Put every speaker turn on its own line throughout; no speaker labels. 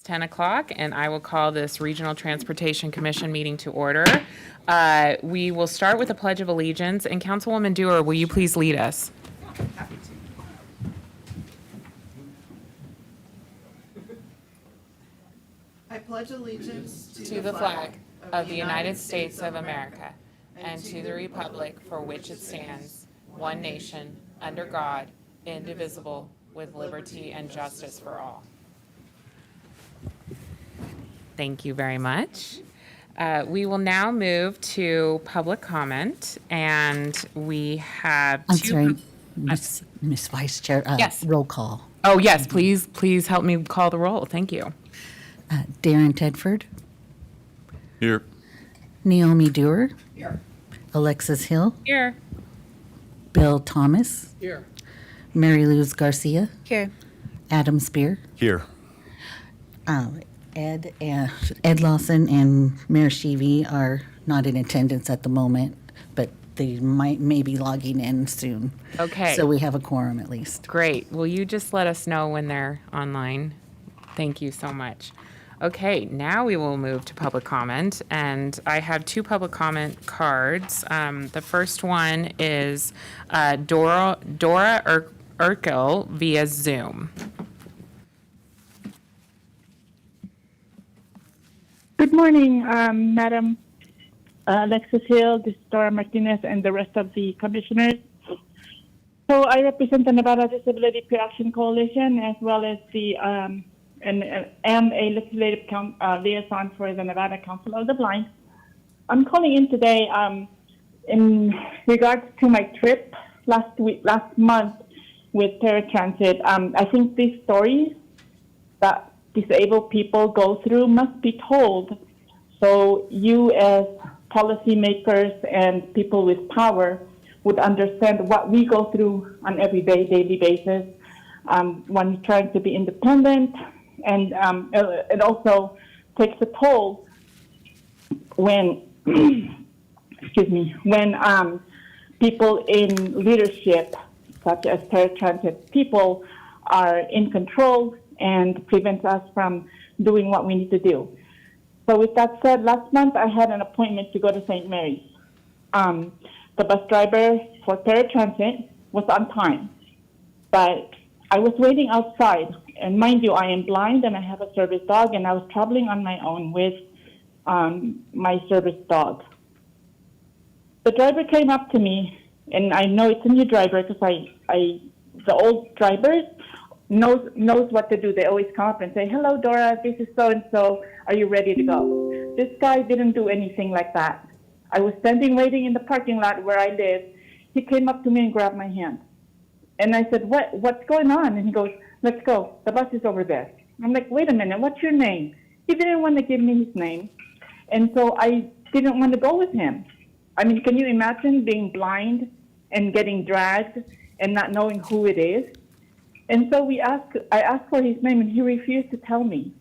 10 o'clock, and I will call this Regional Transportation Commission meeting to order. We will start with the Pledge of Allegiance, and Councilwoman Dewar, will you please lead us?
I pledge allegiance
To the flag of the United States of America, and to the republic for which it stands, one nation, under God, indivisible, with liberty and justice for all. Thank you very much. We will now move to public comment, and we have
I'm
two.
sorry, Miss Vice Chair.
Yes.
Roll call.
Oh, yes, please help me call the roll. Thank you.
Darren Tedford,
Here.
Naomi Dewar,
Here.
Alexis Hill,
Here.
Bill Thomas,
Here.
Mary Luz Garcia,
Here.
Adam Spear,
Here.
Ed Lawson and Mayor Sheevy are not in attendance at the moment, but they may be logging in soon.
Okay.
So we have a quorum at least.
Great. Will you just let us know when they're online? Thank you so much. Okay, now we will move to public comment, and I have two public comment cards. The first one is Dora Urkel via Zoom.
Good morning, Madam Alexis Hill, this is Dora Martinez, and the rest of the commissioners. So I represent the Nevada Disability Pre-Action Coalition, as well as the and am a legislative liaison for the Nevada Council of the Blind. I'm calling in today in regards to my trip last month with Paratransit. I think these stories that disabled people go through must be told, so you as policymakers and people with power would understand what we go through on daily basis when trying to be independent, and it also takes a toll when excuse me, when people in leadership, such as paratransit people, are in control and prevents us from doing what we need to do. So with that said, last month I had an appointment to go to St. Mary's. The bus driver for paratransit was on time, but I was waiting outside. And mind you, I am blind and I have a service dog, and I was traveling on my own with my service dog. The driver came up to me, and I know it's a new driver because the old drivers knows what to do. They always come up and say, "Hello, Dora, this is so-and-so. Are you ready to go?" This guy didn't do anything like that. I was standing waiting in the parking lot where I live. He came up to me and grabbed my hand. And I said, what's going on? And he goes, "Let's go. The bus is over there." I'm like, "Wait a minute, what's your name?" He didn't want to give me his name. And so I didn't want to go with him. I mean, can you imagine being blind and getting dragged and not knowing who it is? And so I asked for his name, and he refused to tell me.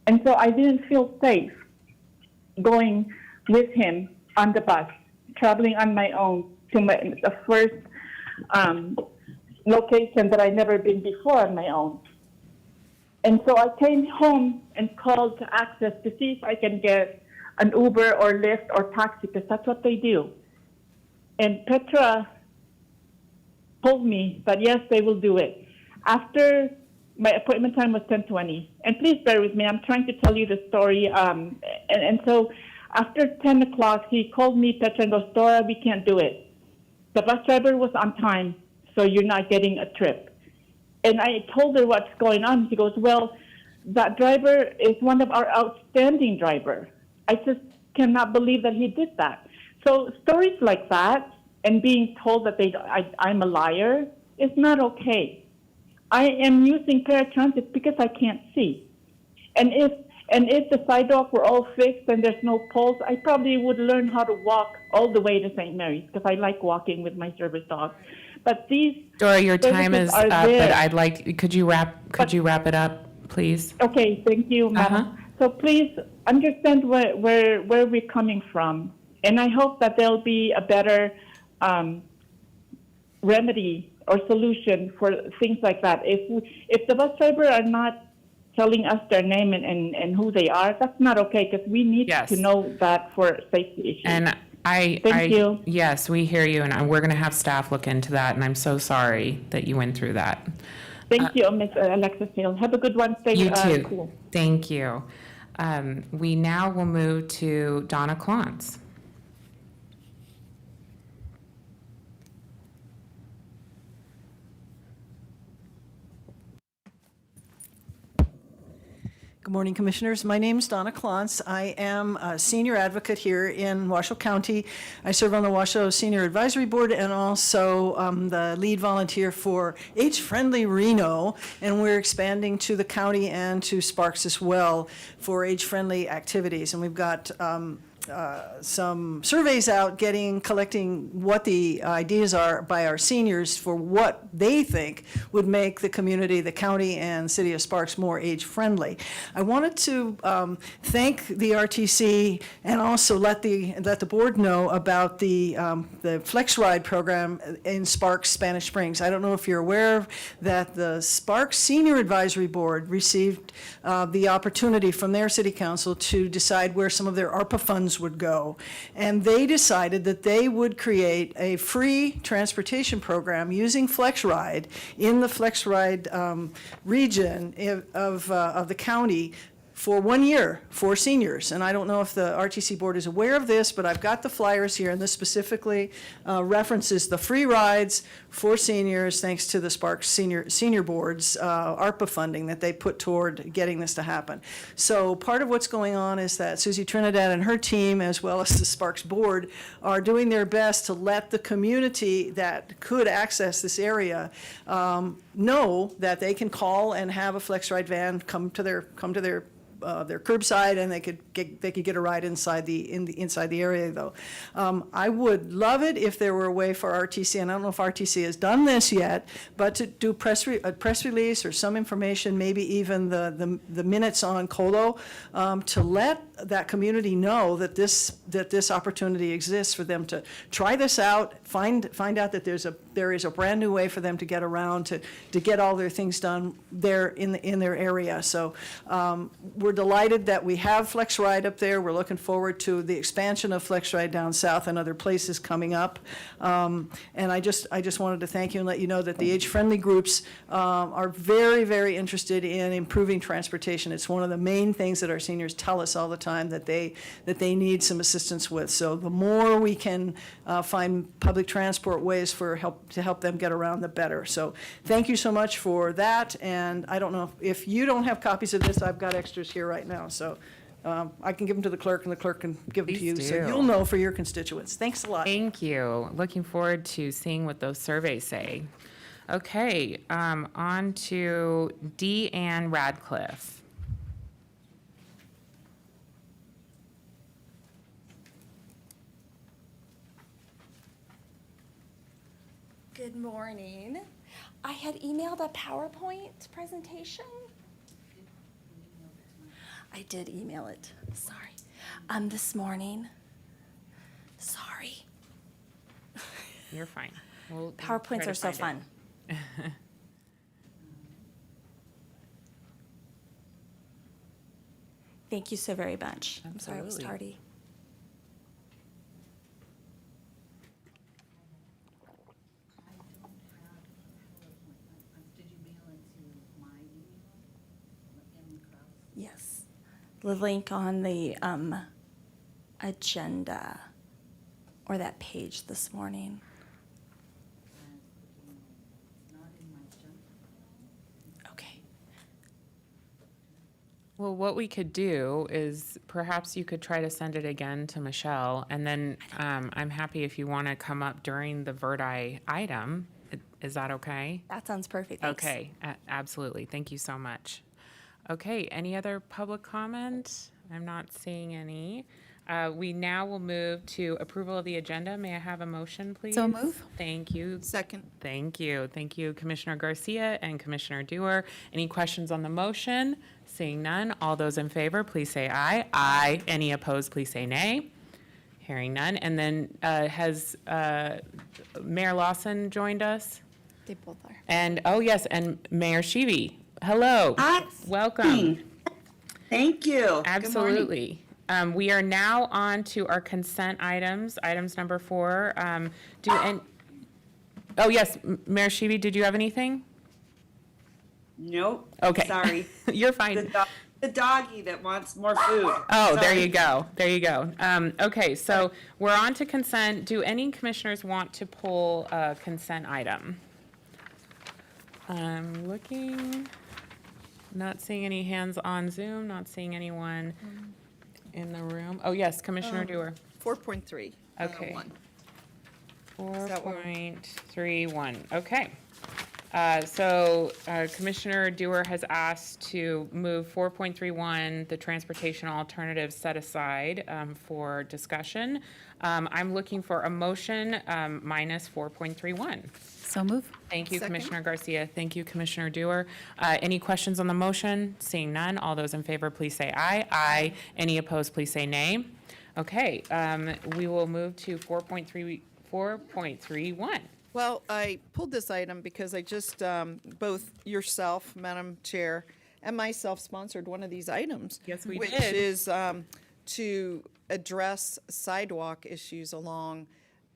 And so I didn't feel safe going with him on the bus, traveling on my own to the first location that I'd never been before on my own. And so I came home and called to Access to see if I can get an Uber or Lyft or taxi, because that's what they do. And Petra told me that yes, they will do it. After my appointment time was 10:20, and please bear with me, I'm trying to tell you the story. And so after 10 o'clock, he called me, Petra, and goes, "Dora, we can't do it. The bus driver was on time, so you're not getting a trip." And I told her what's going on. She goes, "Well, that driver is one of our outstanding drivers. I just cannot believe that he did that." So stories like that and being told that I'm a liar is not okay. I am using paratransit because I can't see. And if the sidewalk were all fixed and there's no poles, I probably would learn how to walk all the way to St. Mary's because I like walking with my service dog. But these
Dora, your time is
services
up,
are there.
but could you wrap it up, please?
Okay, thank you, Madam. So please understand where we're coming from, and I hope that there'll be a better remedy or solution for things like that. If the bus driver are not telling us their name and who they are. That's not okay because we need
Yes.
to know that for safety issues.
And
Thank you.
Yes, we hear you, and we're going to have staff look into that, and I'm so sorry that you went through that.
Thank you, Ms. Alexis Hill. Have a good one. Stay
You too.
cool.
Thank you. We now will move to Donna Klontz.
Good morning, Commissioners. My name is Donna Klontz. I am a senior advocate here in Washoe County. I serve on the Washoe Senior Advisory Board and also the lead volunteer for Age Friendly Reno, and we're expanding to the county and to Sparks as well for age-friendly activities. And we've got some surveys out collecting what the ideas are by our seniors for what they think would make the community, the county, and city of Sparks more age-friendly. I wanted to thank the RTC and also let the board know about the Flex Ride program in Sparks, Spanish Springs. I don't know if you're aware that the Sparks Senior Advisory Board received the opportunity from their city council to decide where some of their ARPA funds would go. And they decided that they would create a free transportation program using FlexRide in the FlexRide region of the county for 1 year for seniors. And I don't know if the RTC board is aware of this, but I've got the flyers here, and this specifically references the free rides for seniors thanks to the Sparks Senior Board's ARPA funding that they put toward getting this to happen. So part of what's going on is that Susie Trinidad and her team, as well as the Sparks board, are doing their best to let the community that could access this area know that they can call and have a FlexRide van come to their curbside, and they could get a ride inside the area though. I would love it if there were a way for RTC, and I don't know if RTC has done this yet, but to do a press release or some information, maybe even the minutes on Colo, to let that community know that this opportunity exists for them to try this out, find out that there is a brand new way for them to get around to get all their things done there in their area. So we're delighted that we have FlexRide up there. We're looking forward to the expansion of FlexRide down south and other places coming up. And I just wanted to thank you and let you know that the age-friendly groups are very, very interested in improving transportation. It's one of the main things that our seniors tell us all the time that they need some assistance with. So the more we can find public transport ways to help them get around, the better. So thank you so much for that. And I don't know if you don't have copies of this, I've got extras here right now. So I can give them to the clerk, and the clerk can give them to you.
Please
So
do.
you'll know for your constituents. Thanks a lot.
Thank you. Looking forward to seeing what those surveys say. Okay, on to Deanne Radcliffe.
Good morning. I had emailed a PowerPoint presentation. I did email it, sorry. This morning. Sorry.
You're fine. We'll
PowerPoints
try to
are so
find
fun. Thank you so very much. I'm sorry I was
Absolutely.
tardy.
Did you mail it to my email?
Yes. The link on the agenda or that page this morning.
It's not in my junk.
Okay.
Well, what we could do is perhaps you could try to send it again to Michelle, and then I'm happy if you want to come up during the Verdi item. Is that okay?
That sounds perfect. Thanks.
Okay, absolutely. Thank you so much. Okay, any other public comment? I'm not seeing any. We now will move to approval of the agenda. May I have a motion, please?
So move.
Thank you.
Second.
Thank you. Thank you, Commissioner Garcia and Commissioner Dewar. Any questions on the motion? Seeing none, all those in favor, please say aye. Aye. Any opposed, please say nay. Hearing none. And then has Mayor Lawson joined us?
They both are.
And, oh yes, and Mayor Shivi Hello.
Hi.
Welcome.
Thank you. Good morning.
Absolutely. We are now on to our consent items, items number 4. Oh, yes, Mayor Shivi, did you have anything?
Nope.
Okay.
Sorry.
You're fine.
The doggy that wants more food.
Oh, there
Sorry.
you go. There you go. Okay, so we're on to consent. Do any commissioners want to pull a consent item? I'm looking, not seeing any hands on Zoom, not seeing anyone in the room. Oh, yes, Commissioner Dewar.
4.3.
Okay.
1.
4.31, okay. So Commissioner Dewar has asked to move 4.31, the transportation alternatives set aside for discussion. I'm looking for a motion minus 4.31.
So move.
Thank you,
Second.
Commissioner Garcia. Thank you, Commissioner Dewar. Any questions on the motion? Seeing none, all those in favor, please say aye. Aye. Any opposed, please say nay. Okay, we will move to 4.31.
Well, I pulled this item because I just, both yourself, Madam Chair, and myself sponsored one of these items.
Yes, we
Which
did.
is to address sidewalk issues along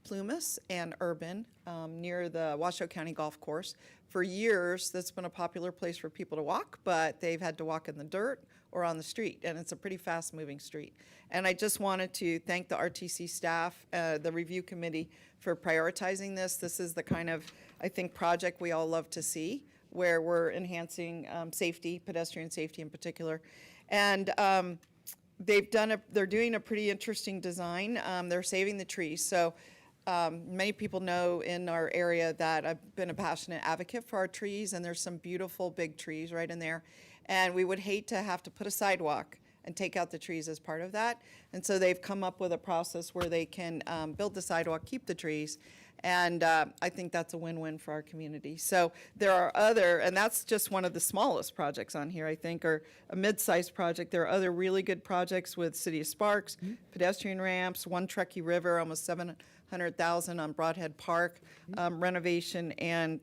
Plumas and Urban near the Washoe County Golf Course. For years, that's been a popular place for people to walk, but they've had to walk in the dirt or on the street, and it's a pretty fast-moving street. And I just wanted to thank the RTC staff, the review committee, for prioritizing this. This is the kind of, I think, project we all love to see, where we're enhancing safety, pedestrian safety in particular. And they're doing a pretty interesting design. They're saving the trees. So many people know in our area that I've been a passionate advocate for our trees, and there's some beautiful big trees right in there. And we would hate to have to put a sidewalk and take out the trees as part of that. And so they've come up with a process where they can build the sidewalk, keep the trees, and I think that's a win-win for our community. So there are other, and that's just one of the smallest projects on here, I think, or a mid-sized project. There are other really good projects with City of Sparks, pedestrian ramps, One Truckee River, almost $700,000 on Broadhead Park renovation, and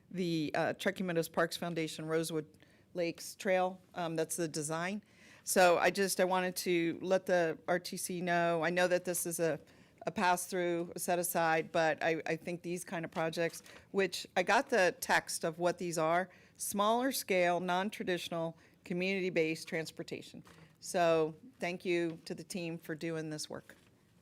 the Truckee Meadows Parks Foundation Rosewood Lakes Trail. That's the design. So I wanted to let the RTC know. I know that this is a pass-through, a set-aside, but I think these kind of projects, which I got the text of what these are, smaller scale, non-traditional, community-based transportation. So thank you to the team for doing this work.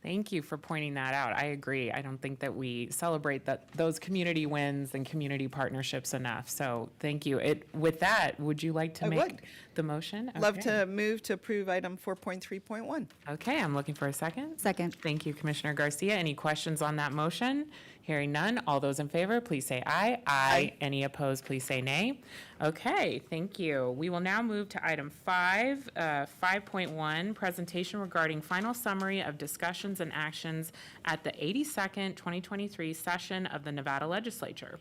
Thank you for pointing that out. I agree. I don't think that we celebrate those community wins and community partnerships enough. So thank you. With that, would you like to
I
make
would.
the motion?
Love
Okay.
to move to approve item 4.3.1.
Okay, I'm looking for a second.
Second.
Thank you, Commissioner Garcia. Any questions on that motion? Hearing none, all those in favor, please say aye. Aye. Any opposed, please say nay. Okay, thank you. We will now move to item 5.1, presentation regarding final summary of discussions and actions at the 82nd 2023 session of the Nevada Legislature.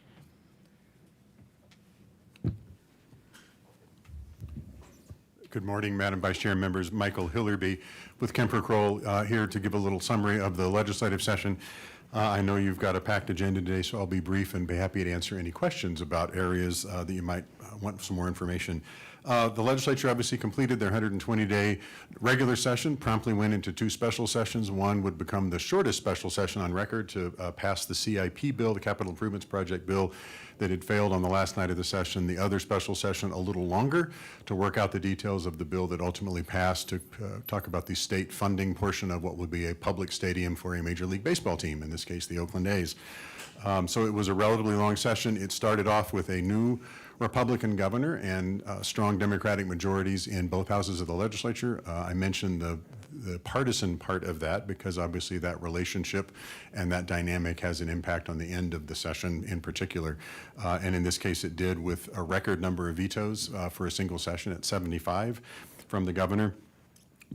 Good morning, Madam Vice Chair, members. Michael Hillerby with Kemper Kroll here to give a little summary of the legislative session. I know you've got a packed agenda today, so I'll be brief and be happy to answer any questions about areas that you might want some more information. The legislature obviously completed their 120-day regular session, promptly went into 2 special sessions. One would become the shortest special session on record to pass the CIP bill, the Capital Improvements Project bill, that had failed on the last night of the session. The other special session a little longer to work out the details of the bill that ultimately passed, to talk about the state funding portion of what would be a public stadium for a Major League Baseball team, in this case the Oakland A's. So it was a relatively long session. It started off with a new Republican governor and strong Democratic majorities in both houses of the legislature. I mentioned the partisan part of that because obviously that relationship and that dynamic has an impact on the end of the session in particular. And in this case it did, with a record number of vetoes for a single session at 75 from the governor.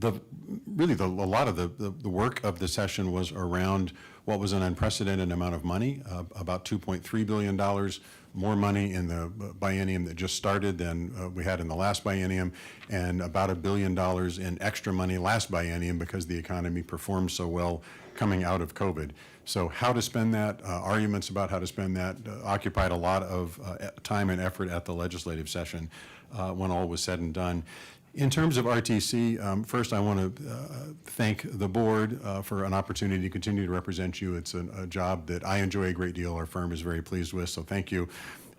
a lot of the work of the session was around what was an unprecedented amount of money, about $2.3 billion more money in the biennium that just started than we had in the last biennium, and about $1 billion in extra money last biennium because the economy performed so well coming out of COVID. So how to spend that, arguments about how to spend that occupied a lot of time and effort at the legislative session when all was said and done. In terms of RTC, first I want to thank the board for an opportunity to continue to represent you. It's a job that I enjoy a great deal. Our firm is very pleased with, so thank you.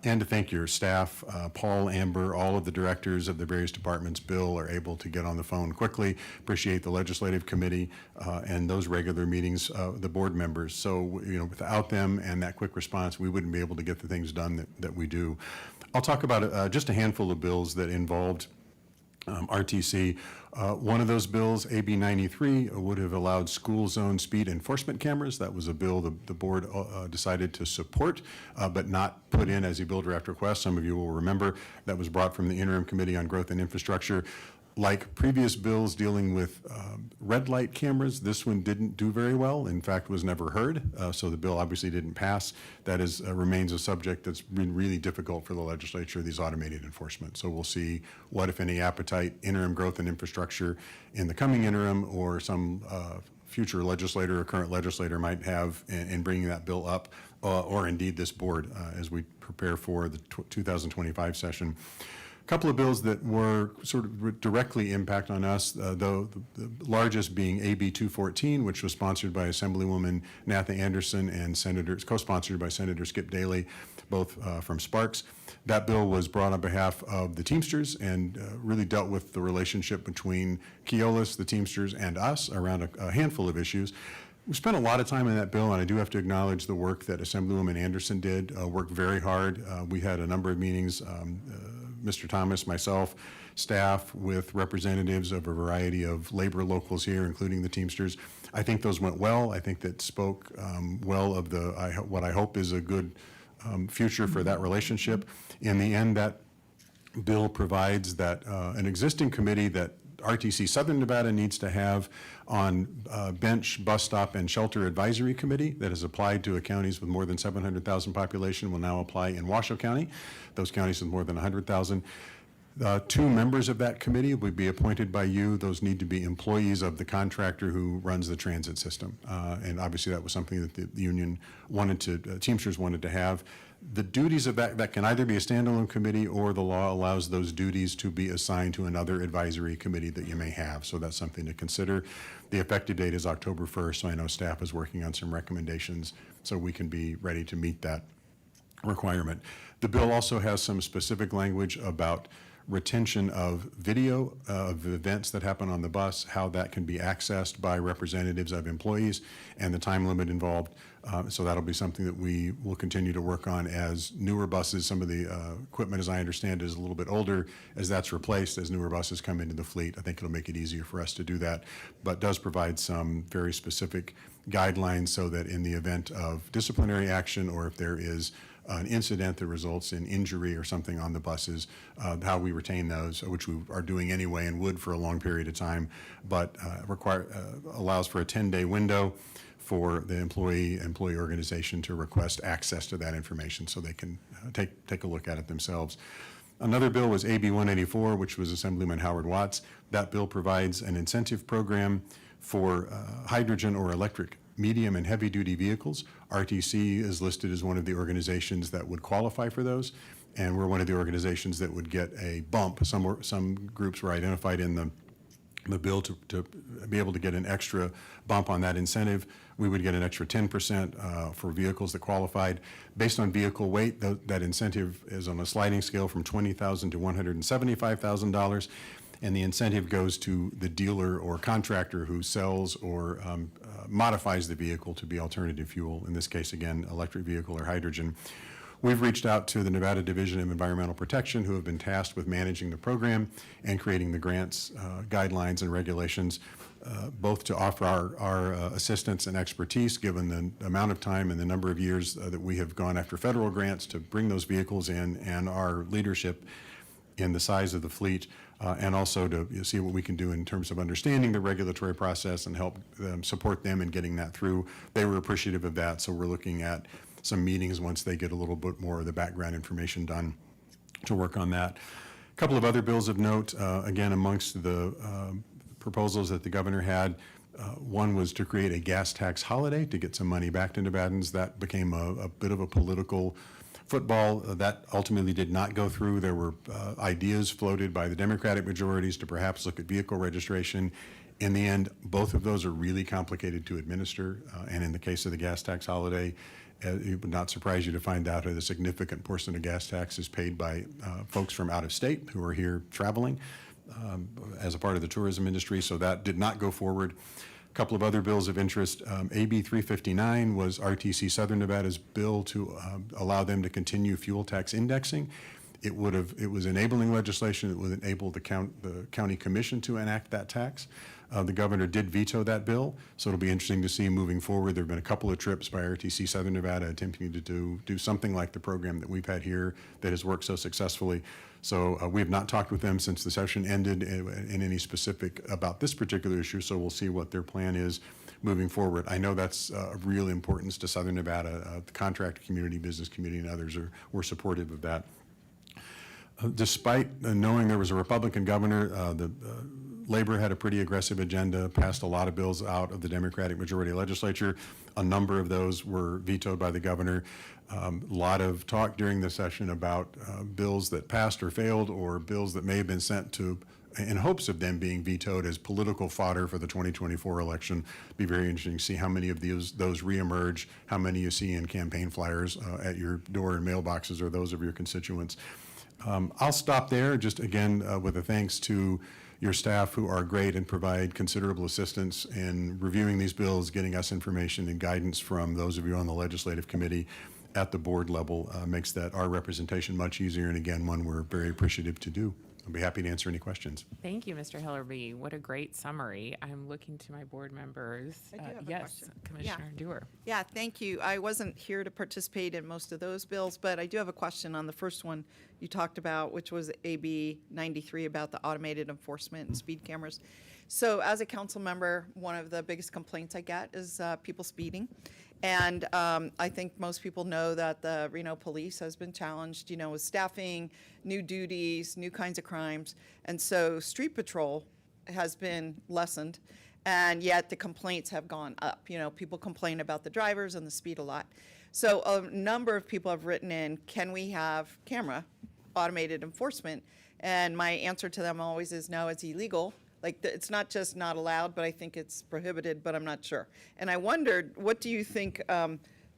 And to thank your staff, Paul, Amber, all of the directors of the various departments. Bill are able to get on the phone quickly. Appreciate the legislative committee and those regular meetings, the board members. So, without them and that quick response, we wouldn't be able to get the things done that we do. I'll talk about just a handful of bills that involved RTC. One of those bills, AB 93, would have allowed school zone speed enforcement cameras. That was a bill the board decided to support, but not put in as a bill draft request. Some of you will remember that was brought from the Interim Committee on Growth and Infrastructure. Like previous bills dealing with red light cameras, this one didn't do very well. In fact, was never heard. So the bill obviously didn't pass. That remains a subject that's been really difficult for the legislature, these automated enforcement. So we'll see what, if any, appetite interim growth and infrastructure in the coming interim or some future legislator or current legislator might have in bringing that bill up, or indeed this board as we prepare for the 2025 session. A couple of bills that were sort of directly impact on us, though the largest being AB 214, which was sponsored by Assemblywoman Natha Anderson and co-sponsored by Senator Skip Daly, both from Sparks. That bill was brought on behalf of the Teamsters and really dealt with the relationship between Keolis, the Teamsters, and us around a handful of issues. We spent a lot of time on that bill, and I do have to acknowledge the work that Assemblywoman Anderson did, worked very hard. We had a number of meetings, Mr. Thomas, myself, staff, with representatives of a variety of labor locals here, including the Teamsters. I think those went well. I think that spoke well of what I hope is a good future for that relationship. In the end, that bill provides that an existing committee that RTC Southern Nevada needs to have on bench, bus stop, and shelter advisory committee that has applied to counties with more than 700,000 population will now apply in Washoe County. Those counties with more than 100,000. 2 members of that committee would be appointed by you. Those need to be employees of the contractor who runs the transit system. And obviously that was something that the union Teamsters wanted to have. The duties of that can either be a standalone committee, or the law allows those duties to be assigned to another advisory committee that you may have. So that's something to consider. The effective date is October 1st, so I know staff is working on some recommendations so we can be ready to meet that requirement. The bill also has some specific language about retention of video of events that happen on the bus, how that can be accessed by representatives of employees, and the time limit involved. So that'll be something that we will continue to work on as newer buses. Some of the equipment, as I understand, is a little bit older. As that's replaced, as newer buses come into the fleet, I think it'll make it easier for us to do that, but does provide some very specific guidelines so that in the event of disciplinary action, or if there is an incident that results in injury or something on the buses, how we retain those, which we are doing anyway and would for a long period of time, but allows for a 10-day window for the employee organization to request access to that information so they can take a look at it themselves. Another bill was AB 184, which was Assemblyman Howard Watts. That bill provides an incentive program for hydrogen or electric medium and heavy-duty vehicles. RTC is listed as one of the organizations that would qualify for those, and we're one of the organizations that would get a bump. Some groups were identified in the bill to be able to get an extra bump on that incentive. We would get an extra 10% for vehicles that qualified. Based on vehicle weight, that incentive is on a sliding scale from $20,000 to $175,000. And the incentive goes to the dealer or contractor who sells or modifies the vehicle to be alternative fuel, in this case, again, electric vehicle or hydrogen. We've reached out to the Nevada Division of Environmental Protection, who have been tasked with managing the program and creating the grants, guidelines, and regulations, both to offer our assistance and expertise, given the amount of time and the number of years that we have gone after federal grants to bring those vehicles in, and our leadership in the size of the fleet, and also to see what we can do in terms of understanding the regulatory process and help support them in getting that through. They were appreciative of that, so we're looking at some meetings once they get a little bit more of the background information done to work on that. A couple of other bills of note, again, amongst the proposals that the governor had, one was to create a gas tax holiday to get some money back to Nevadans. That became a bit of a political football. That ultimately did not go through. There were ideas floated by the Democratic majorities to perhaps look at vehicle registration. In the end, both of those are really complicated to administer, and in the case of the gas tax holiday, it would not surprise you to find out that a significant portion of gas tax is paid by folks from out of state who are here traveling as a part of the tourism industry, so that did not go forward. A couple of other bills of interest. AB 359 was RTC Southern Nevada's bill to allow them to continue fuel tax indexing. It was enabling legislation that would enable the county commission to enact that tax. The governor did veto that bill, so it'll be interesting to see moving forward. There have been a couple of trips by RTC Southern Nevada attempting to do something like the program that we've had here that has worked so successfully. So we have not talked with them since the session ended in any specific about this particular issue, so we'll see what their plan is moving forward. I know that's of real importance to Southern Nevada. The contractor community, business community, and others were supportive of that. Despite knowing there was a Republican governor, Labor had a pretty aggressive agenda, passed a lot of bills out of the Democratic majority legislature. A number of those were vetoed by the governor. A lot of talk during the session about bills that passed or failed, or bills that may have been sent to in hopes of them being vetoed as political fodder for the 2024 election. Be very interesting to see how many of those reemerge, how many you see in campaign flyers at your door and mailboxes, or those of your constituents. I'll stop there, just again with a thanks to your staff who are great and provide considerable assistance in reviewing these bills, getting us information and guidance from those of you on the legislative committee at the board level. Makes that our representation much easier, and again, one we're very appreciative to do. I'll be happy to answer any questions.
Thank you, Mr. Hillerby. What a great summary. I'm looking to my board members.
I do have a
yes,
question.
Commissioner Dewar.
Yeah, thank you. I wasn't here to participate in most of those bills, but I do have a question on the first one you talked about, which was AB 93 about the automated enforcement and speed cameras. So as a council member, one of the biggest complaints I get is people speeding. And I think most people know that the Reno Police has been challenged, with staffing, new duties, new kinds of crimes. And so street patrol has been lessened, and yet the complaints have gone up. People complain about the drivers and the speed a lot. So a number of people have written in, can we have camera automated enforcement? And my answer to them always is no, it's illegal. It's not just not allowed, but I think it's prohibited, but I'm not sure. And I wondered, what do you think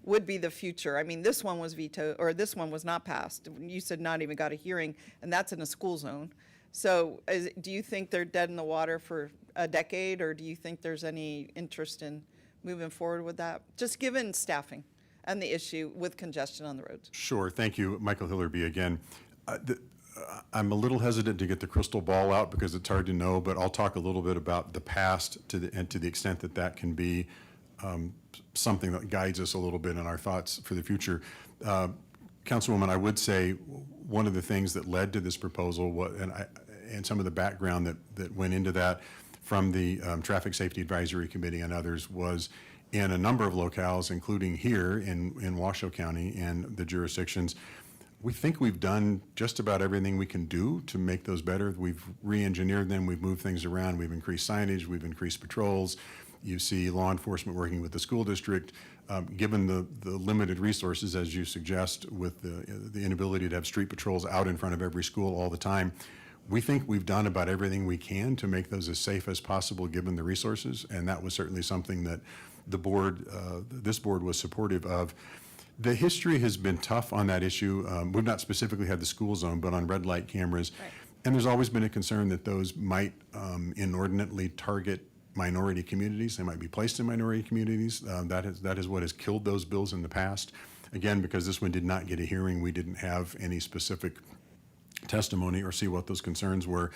would be the future? I mean, this one was vetoed, or this one was not passed. You said not even got a hearing, and that's in a school zone. So do you think they're dead in the water for a decade, or do you think there's any interest in moving forward with that? Just given staffing and the issue with congestion on the roads.
Sure. Thank you, Michael Hillerby again. I'm a little hesitant to get the crystal ball out because it's hard to know, but I'll talk a little bit about the past to the extent that that can be something that guides us a little bit in our thoughts for the future. Councilwoman, I would say one of the things that led to this proposal and some of the background that went into that from the Traffic Safety Advisory Committee and others was in a number of locales, including here in Washoe County and the jurisdictions. We think we've done just about everything we can do to make those better. We've re-engineered them, we've moved things around, we've increased signage, we've increased patrols. You see law enforcement working with the school district. Given the limited resources, as you suggest, with the inability to have street patrols out in front of every school all the time, we think we've done about everything we can to make those as safe as possible given the resources, and that was certainly something that the board, this board was supportive of. The history has been tough on that issue. We've not specifically had the school zone, but on red light cameras. Right. And there's always been a concern that those might inordinately target minority communities. They might be placed in minority communities. That is what has killed those bills in the past. Again, because this one did not get a hearing, we didn't have any specific testimony or see what those concerns were.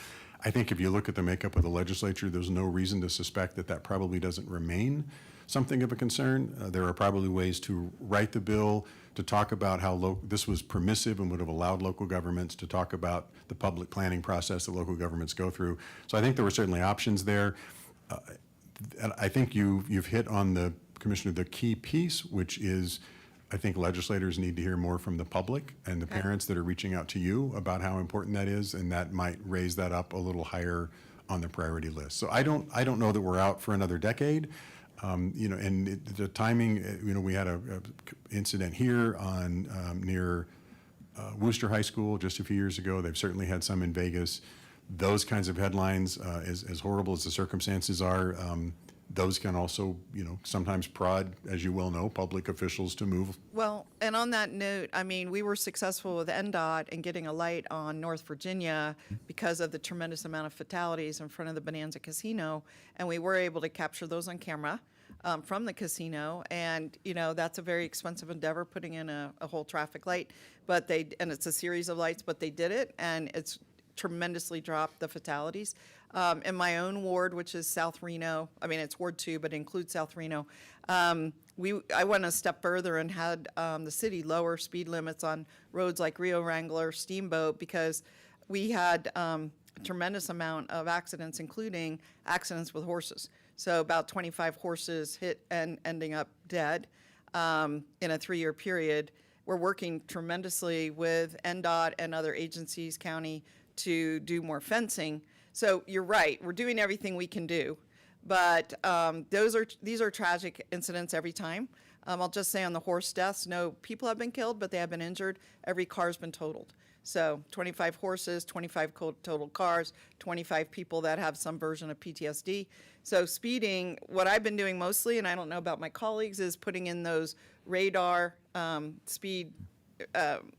I think if you look at the makeup of the legislature, there's no reason to suspect that that probably doesn't remain. something of a concern. There are probably ways to write the bill to talk about how this was permissive and would have allowed local governments to talk about the public planning process that local governments go through. So I think there were certainly options there. And I think you've hit on Commissioner, the key piece, which is, I think legislators need to hear more from the public and the parents that are reaching out to you about how important that is, and that might raise that up a little higher on the priority list. So I don't know that we're out for another decade. And the timing, we had a incident here on near Worcester High School just a few years ago. They've certainly had some in Vegas. Those kinds of headlines, as horrible as the circumstances are, those can also, sometimes prod, as you well know, public officials to move.
Well, and on that note, I mean, we were successful with NDOT in getting a light on North Virginia because of the tremendous amount of fatalities in front of the Bonanza Casino, and we were able to capture those on camera from the casino. And that's a very expensive endeavor, putting in a whole traffic light, and it's a series of lights, but they did it, and it's tremendously dropped the fatalities. In my own ward, which is South Reno, I mean, it's Ward 2, but it includes South Reno, I went a step further and had the city lower speed limits on roads like Rio Wrangler, Steamboat, because we had a tremendous amount of accidents, including accidents with horses. So about 25 horses hit and ending up dead in a 3-year period. We're working tremendously with NDOT and other agencies, county, to do more fencing. So you're right, we're doing everything we can do, but these are tragic incidents every time. I'll just say on the horse deaths, no people have been killed, but they have been injured. Every car's been totaled. So 25 horses, 25 totaled cars, 25 people that have some version of PTSD. So speeding, what I've been doing mostly, and I don't know about my colleagues, is putting in those radar speed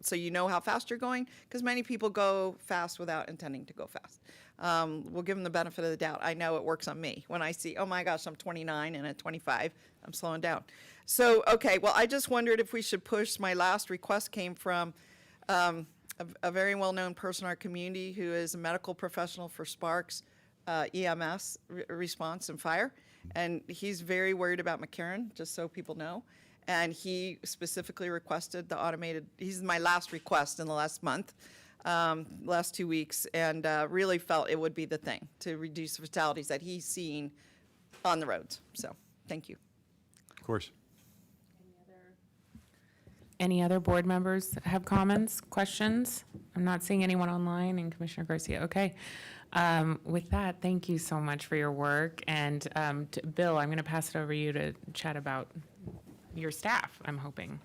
so you know how fast you're going, because many people go fast without intending to go fast. We'll give them the benefit of the doubt. I know it works on me. When I see, oh my gosh, I'm 29 and at 25, I'm slowing down. So, okay, well, I just wondered if we should push, my last request came from a very well-known person in our community who is a medical professional for Sparks EMS response and fire. And he's very worried about McCarran, just so people know. And he specifically requested the automated, he's my last request in the last month, last 2 weeks, and really felt it would be the thing to reduce the fatalities that he's seeing on the roads. So, thank you.
Of course.
Any other board members have comments, questions? I'm not seeing anyone online, and Commissioner Garcia. Okay. With that, thank you so much for your work. And Bill, I'm going to pass it over to you to chat about your staff, I'm hoping.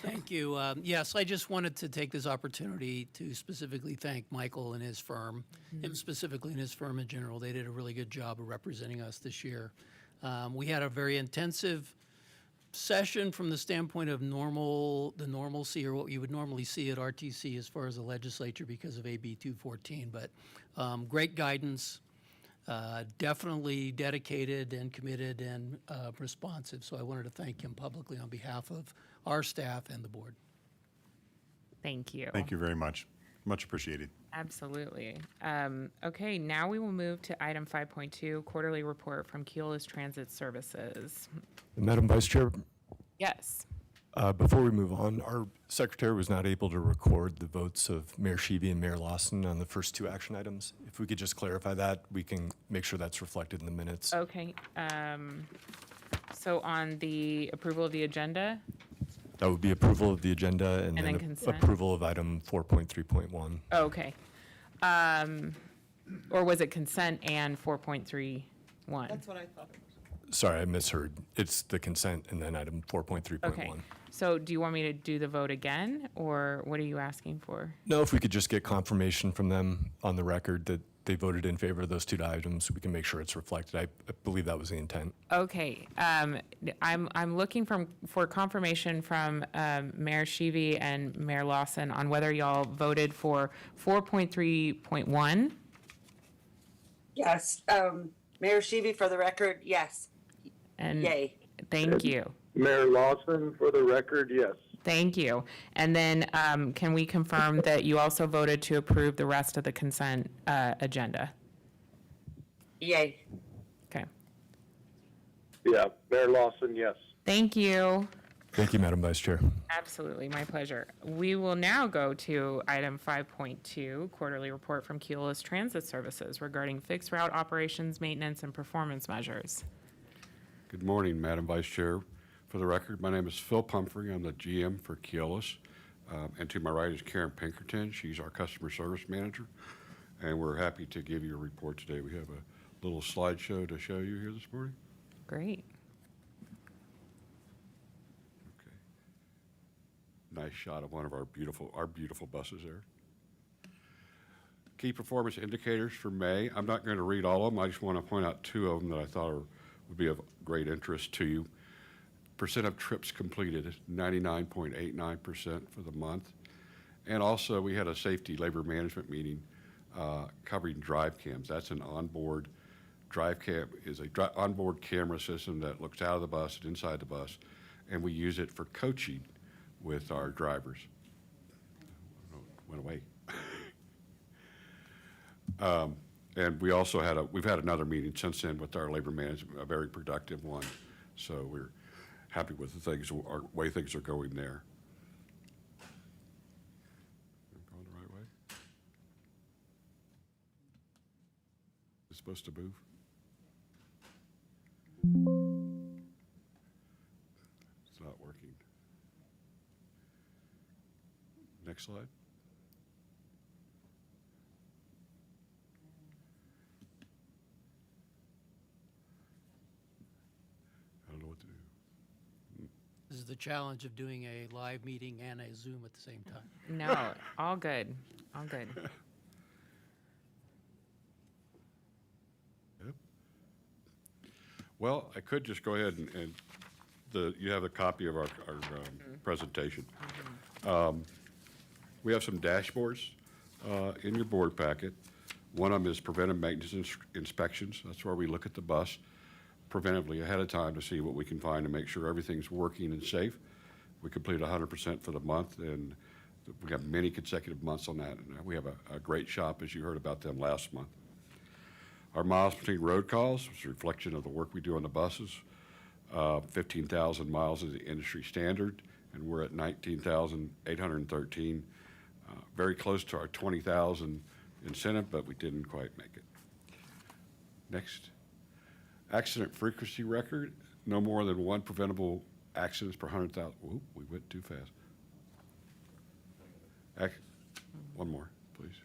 Thank you. Yes, I just wanted to take this opportunity to specifically thank Michael and his firm, him specifically and his firm in general. They did a really good job of representing us this year. We had a very intensive session from the standpoint of the normalcy, or what you would normally see at RTC as far as the legislature because of AB 214. But great guidance, definitely dedicated and committed and responsive. So I wanted to thank him publicly on behalf of our staff and the board.
Thank you.
Thank you very much. Much appreciated.
Absolutely. Okay, now we will move to item 5.2, quarterly report from Keolis Transit Services.
Madam Vice Chair,
Yes.
before we move on, our secretary was not able to record the votes of Mayor Sheevy and Mayor Lawson on the first 2 action items. If we could just clarify that, we can make sure that's reflected in the minutes.
Okay. So on the approval of the agenda,
That would be approval of the agenda and
then
then
consent?
approval of item 4.3.1.
okay. Or was it consent and 4.31?
That's what I thought it was.
Sorry, I misheard. It's the consent and then item 4.3.1.
Okay. So do you want me to do the vote again, or what are you asking for?
No, if we could just get confirmation from them on the record that they voted in favor of those 2 items, we can make sure it's reflected. I believe that was the intent.
Okay, I'm looking for confirmation from Mayor Sheevy and Mayor Lawson on whether y'all voted for 4.3.1.
Yes. Mayor Sheevy, for the record, yes.
And
Yay.
Thank you.
Mayor Lawson, for the record, yes.
Thank you. And then can we confirm that you also voted to approve the rest of the consent agenda?
Yay.
Okay.
Yeah, Mayor Lawson, yes.
Thank you.
Thank you, Madam Vice Chair.
Absolutely, my pleasure. We will now go to item 5.2, quarterly report from Keolis Transit Services regarding fixed route operations, maintenance, and performance measures.
Good morning, Madam Vice Chair. For the record, my name is Phil Pumphrey. I'm the GM for Keolis. And to my right is Karen Pinkerton. She's our customer service manager. And we're happy to give you a report today. We have a little slideshow to show you here this morning.
Great.
Nice shot of one of our beautiful buses there. Key performance indicators for May. I'm not going to read all of them. I just want to point out two of them that I thought would be of great interest to you. Percent of trips completed is 99.89% for the month. And also, we had a safety labor management meeting covering drive cams. That's an onboard drive cam, is a onboard camera system that looks out of the bus and inside the bus, and we use it for coaching with our drivers. Went away. And we also we've had another meeting since then with our labor management, a very productive one. So we're happy with the way things are going there. Going the right way? Is it supposed to move? It's not working. Next slide. I don't know what to do.
This is the challenge of doing a live meeting and a Zoom at the same time.
No, all good. All good.
Yep. Well, I could just go ahead and you have a copy of our presentation. We have some dashboards in your board packet. One of them is preventive maintenance inspections. That's where we look at the bus preventively ahead of time to see what we can find to make sure everything's working and safe. We complete 100% for the month, and we have many consecutive months on that. And we have a great shop, as you heard about them last month. Our miles between road calls is a reflection of the work we do on the buses. 15,000 miles is the industry standard, and we're at 19,813. Very close to our 20,000 incentive, but we didn't quite make it. Next. Accident frequency record, no more than one preventable accidents per 100,000. Whoop, we went too fast. One more, please.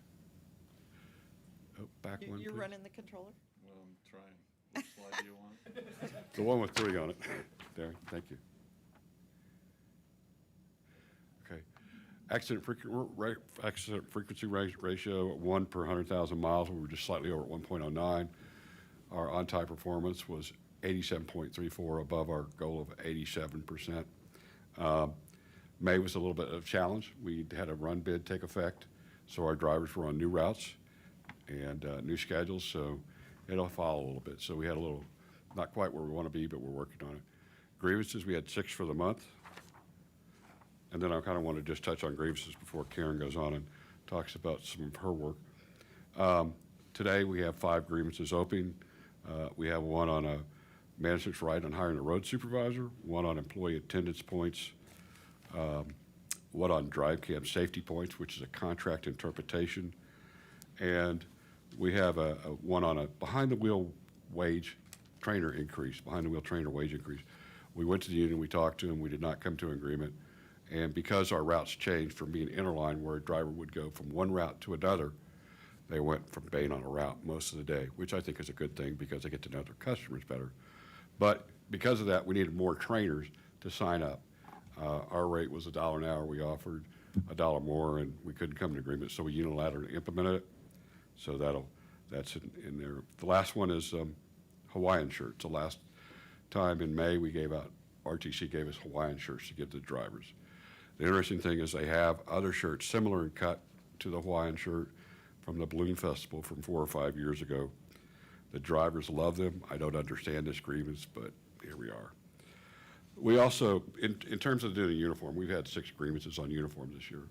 Oh, back one,
You're
please.
running the controller?
Well, I'm trying. Which slide do you want?
The one with 3 on it. There, thank you. Okay. Accident frequency ratio at 1 per 100,000 miles. We were just slightly over at 1.09. Our on-time performance was 87.34, above our goal of 87%. May was a little bit of a challenge. We had a run bid take effect, so our drivers were on new routes and new schedules, so it'll follow a little bit. So we had a little, not quite where we want to be, but we're working on it. Grievances, we had 6 for the month. And then I kind of want to just touch on grievances before Karen goes on and talks about some of her work. Today, we have 5 grievances open. We have one on a management's right on hiring a road supervisor, one on employee attendance points, one on drive cam safety points, which is a contract interpretation, and we have one on a behind-the-wheel wage trainer increase, behind-the-wheel trainer wage increase. We went to the union, we talked to them, we did not come to an agreement, and because our routes changed from being interline, where a driver would go from one route to another, they went from being on a route most of the day, which I think is a good thing because they get to know their customers better. But because of that, we needed more trainers to sign up. Our rate was $1 an hour. We offered $1 more, and we couldn't come to agreement, so we unilaterally implemented it. So that's in there. The last one is Hawaiian shirts. The last time in May, RTC gave us Hawaiian shirts to give to the drivers. The interesting thing is they have other shirts similar in cut to the Hawaiian shirt from the Balloon Festival from 4 or 5 years ago. The drivers love them. I don't understand this grievance, but here we are. We also, in terms of doing a uniform, we've had 6 grievances on uniforms this year.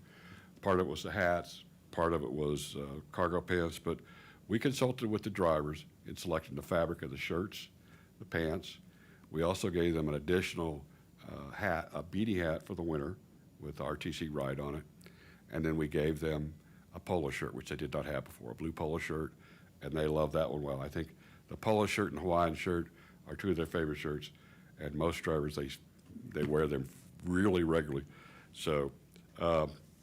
Part of it was the hats, part of it was cargo pants, but we consulted with the drivers in selecting the fabric of the shirts, the pants. We also gave them an additional hat, a beanie hat for the winter with the RTC ride on it. And then we gave them a polo shirt, which they did not have before, a blue polo shirt, and they love that one well. I think the polo shirt and Hawaiian shirt are two of their favorite shirts, and most drivers, they wear them really regularly. So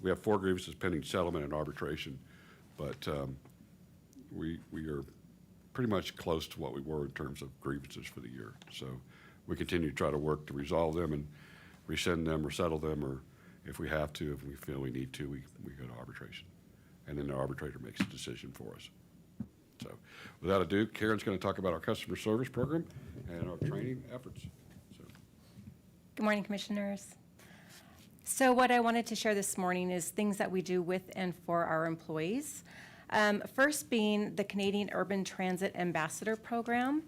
we have 4 grievances pending settlement and arbitration, but we are pretty much close to what we were in terms of grievances for the year. So we continue to try to work to resolve them and rescind them or settle them, or if we have to, if we feel we need to, we go to arbitration. And then the arbitrator makes a decision for us. So without ado, Karen's going to talk about our customer service program and our training efforts. So.
Good morning, Commissioners. So what I wanted to share this morning is things that we do with and for our employees. First being the Canadian Urban Transit Ambassador Program.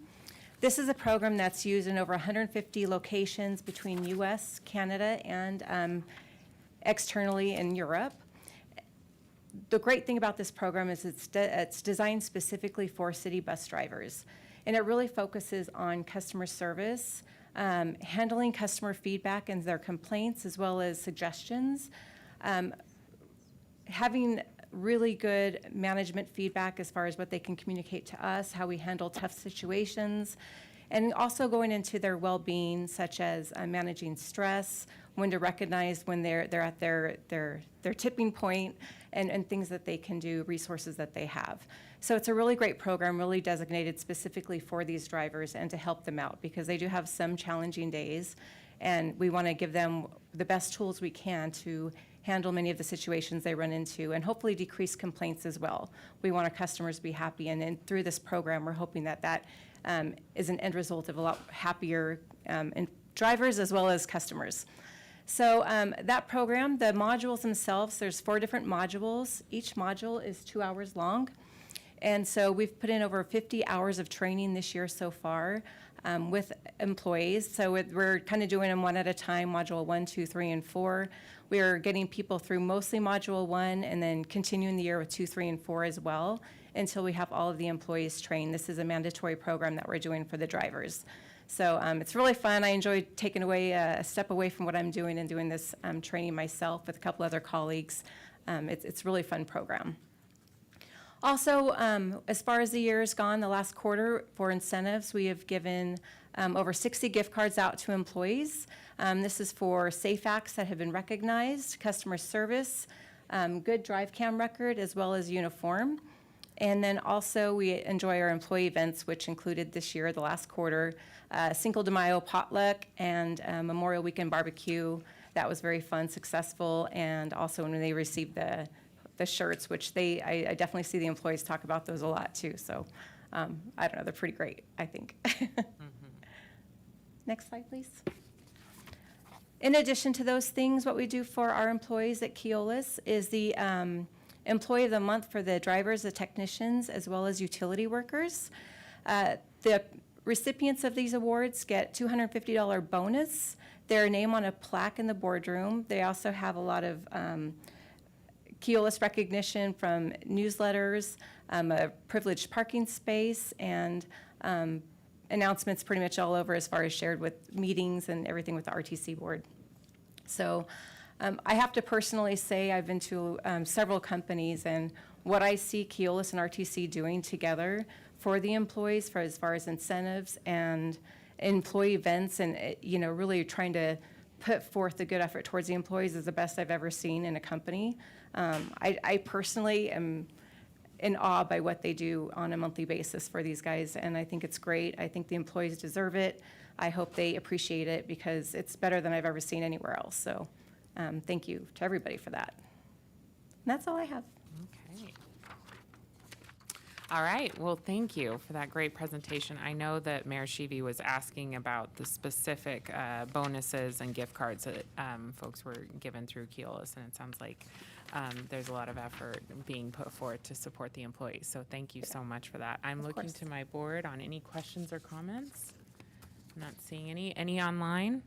This is a program that's used in over 150 locations between U.S., Canada, and externally in Europe. The great thing about this program is it's designed specifically for city bus drivers, and it really focuses on customer service, handling customer feedback and their complaints as well as suggestions, having really good management feedback as far as what they can communicate to us, how we handle tough situations, and also going into their well-being, such as managing stress, when to recognize when they're at their tipping point, and things that they can do, resources that they have. So it's a really great program, really designated specifically for these drivers and to help them out, because they do have some challenging days, and we want to give them the best tools we can to handle many of the situations they run into, and hopefully decrease complaints as well. We want our customers to be happy, and through this program, we're hoping that is an end result of a lot happier drivers as well as customers. So that program, the modules themselves, there's 4 different modules. Each module is 2 hours long. And so we've put in over 50 hours of training this year so far with employees. So we're kind of doing them one at a time, module 1, 2, 3, and 4. We're getting people through mostly module 1 and then continuing the year with 2, 3, and 4 as well until we have all of the employees trained. This is a mandatory program that we're doing for the drivers. So it's really fun. I enjoy taking away a step away from what I'm doing and doing this training myself with a couple other colleagues. It's a really fun program. Also, as far as the year has gone, the last quarter for incentives, we have given over 60 gift cards out to employees. This is for safe acts that have been recognized, customer service, good drive cam record, as well as uniform. And then also we enjoy our employee events, which included this year, the last quarter, Cinco de Mayo potluck and Memorial Weekend barbecue. That was very fun, successful, and also when they received the shirts, which I definitely see the employees talk about those a lot too. So I don't know, they're pretty great, I think. Next slide, please. In addition to those things, what we do for our employees at Keolis is the Employee of the Month for the drivers, the technicians, as well as utility workers. The recipients of these awards get $250 bonus, their name on a plaque in the boardroom. They also have a lot of Keolis recognition from newsletters, a privileged parking space, and announcements pretty much all over as far as shared with meetings and everything with the RTC board. So I have to personally say I've been to several companies, and what I see Keolis and RTC doing together for the employees, for as far as incentives and employee events, and really trying to put forth a good effort towards the employees is the best I've ever seen in a company. I personally am in awe by what they do on a monthly basis for these guys, and I think it's great. I think the employees deserve it. I hope they appreciate it because it's better than I've ever seen anywhere else. So thank you to everybody for that. And that's all I have.
Okay. All right. Well, thank you for that great presentation. I know that Mayor Sheevy was asking about the specific bonuses and gift cards that folks were given through Keolis, and it sounds like there's a lot of effort being put forth to support the employees. So thank you so much for that. I'm looking to my board on any questions or comments. I'm not seeing any. Any online?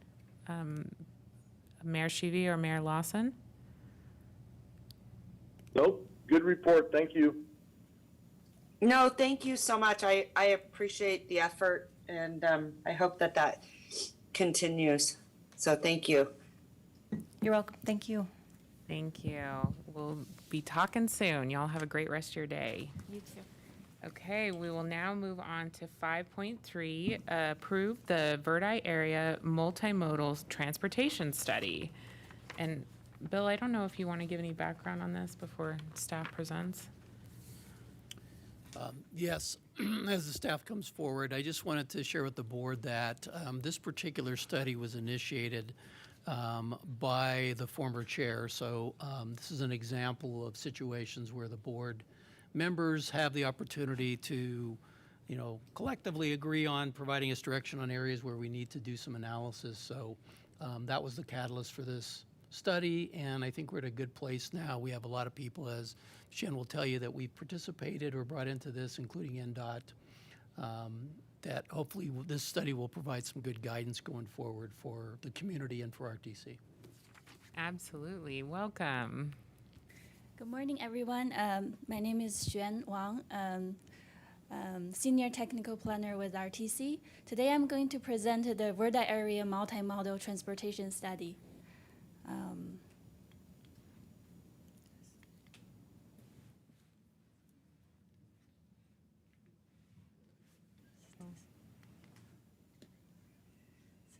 Mayor Sheevy or Mayor Lawson?
Nope, good report, thank you.
No, thank you so much. I appreciate the effort, and I hope that continues. So thank you.
You're welcome. Thank you.
Thank you. We'll be talking soon. Y'all have a great rest of your day.
You too.
Okay, we will now move on to 5.3, approve the Verdi area multimodal transportation study. And Bill, I don't know if you want to give any background on this before staff presents?
Yes, as the staff comes forward, I just wanted to share with the board that this particular study was initiated by the former chair. So this is an example of situations where the board members have the opportunity to, collectively agree on providing us direction on areas where we need to do some analysis. So that was the catalyst for this study, and I think we're at a good place now. We have a lot of people, as Jen will tell you, that we've participated or brought into this, including NDOT, that hopefully this study will provide some good guidance going forward for the community and for RTC.
Absolutely. Welcome.
Good morning, everyone. My name is Xuan Wang, Senior Technical Planner with RTC. Today I'm going to present the Verdi Area Multimodal Transportation Study.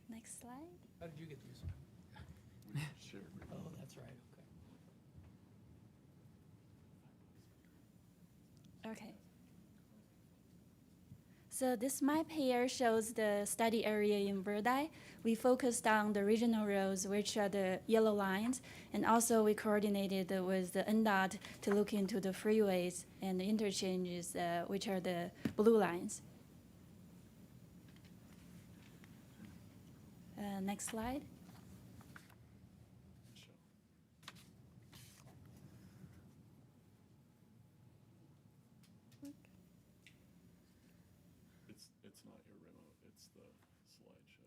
Next slide.
How did you get these?
Sure.
Oh, that's right, okay.
Okay. So this map here shows the study area in Verdi. We focused on the regional roads, which are the yellow lines, and also we coordinated with the NDOT to look into the freeways and the interchanges, which are the blue lines. Next slide.
It's not your remote, it's the slideshow.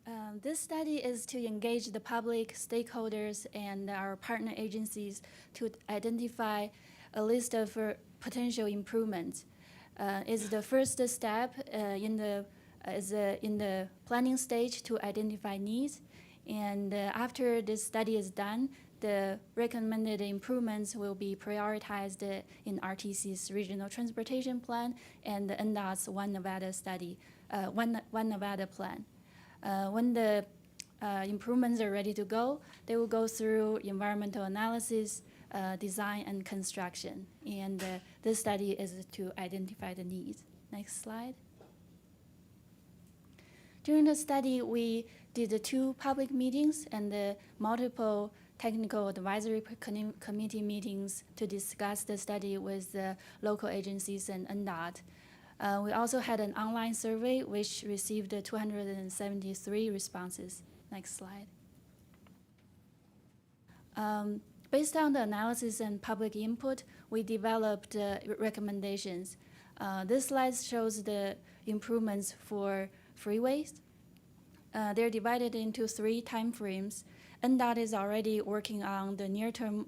Okay.
This study is to engage the public, stakeholders, and our partner agencies to identify a list of potential improvements. It's the first step in the planning stage to identify needs. And after this study is done, the recommended improvements will be prioritized in RTC's regional transportation plan and the NDOT's One Nevada study, One Nevada plan. When the improvements are ready to go, they will go through environmental analysis, design, and construction. And this study is to identify the needs. Next slide. During the study, we did 2 public meetings and multiple technical advisory committee meetings to discuss the study with the local agencies and NDOT. We also had an online survey which received 273 responses. Next slide. Based on the analysis and public input, we developed recommendations. This slide shows the improvements for freeways. They're divided into 3 time frames. NDOT is already working on the near-term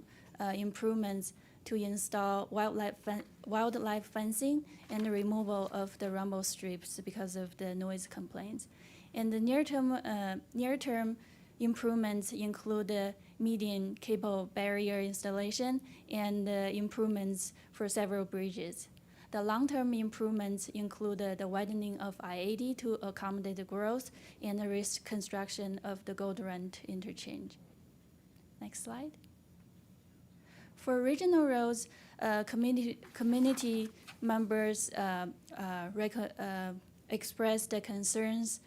improvements to install wildlife fencing and the removal of the rumble strips because of the noise complaints. And the near-term improvements include the median cable barrier installation and improvements for several bridges. The long-term improvements include the widening of I-80 to accommodate the growth and the reconstruction of the Gold Run interchange. Next slide. For regional roads, community members expressed the concerns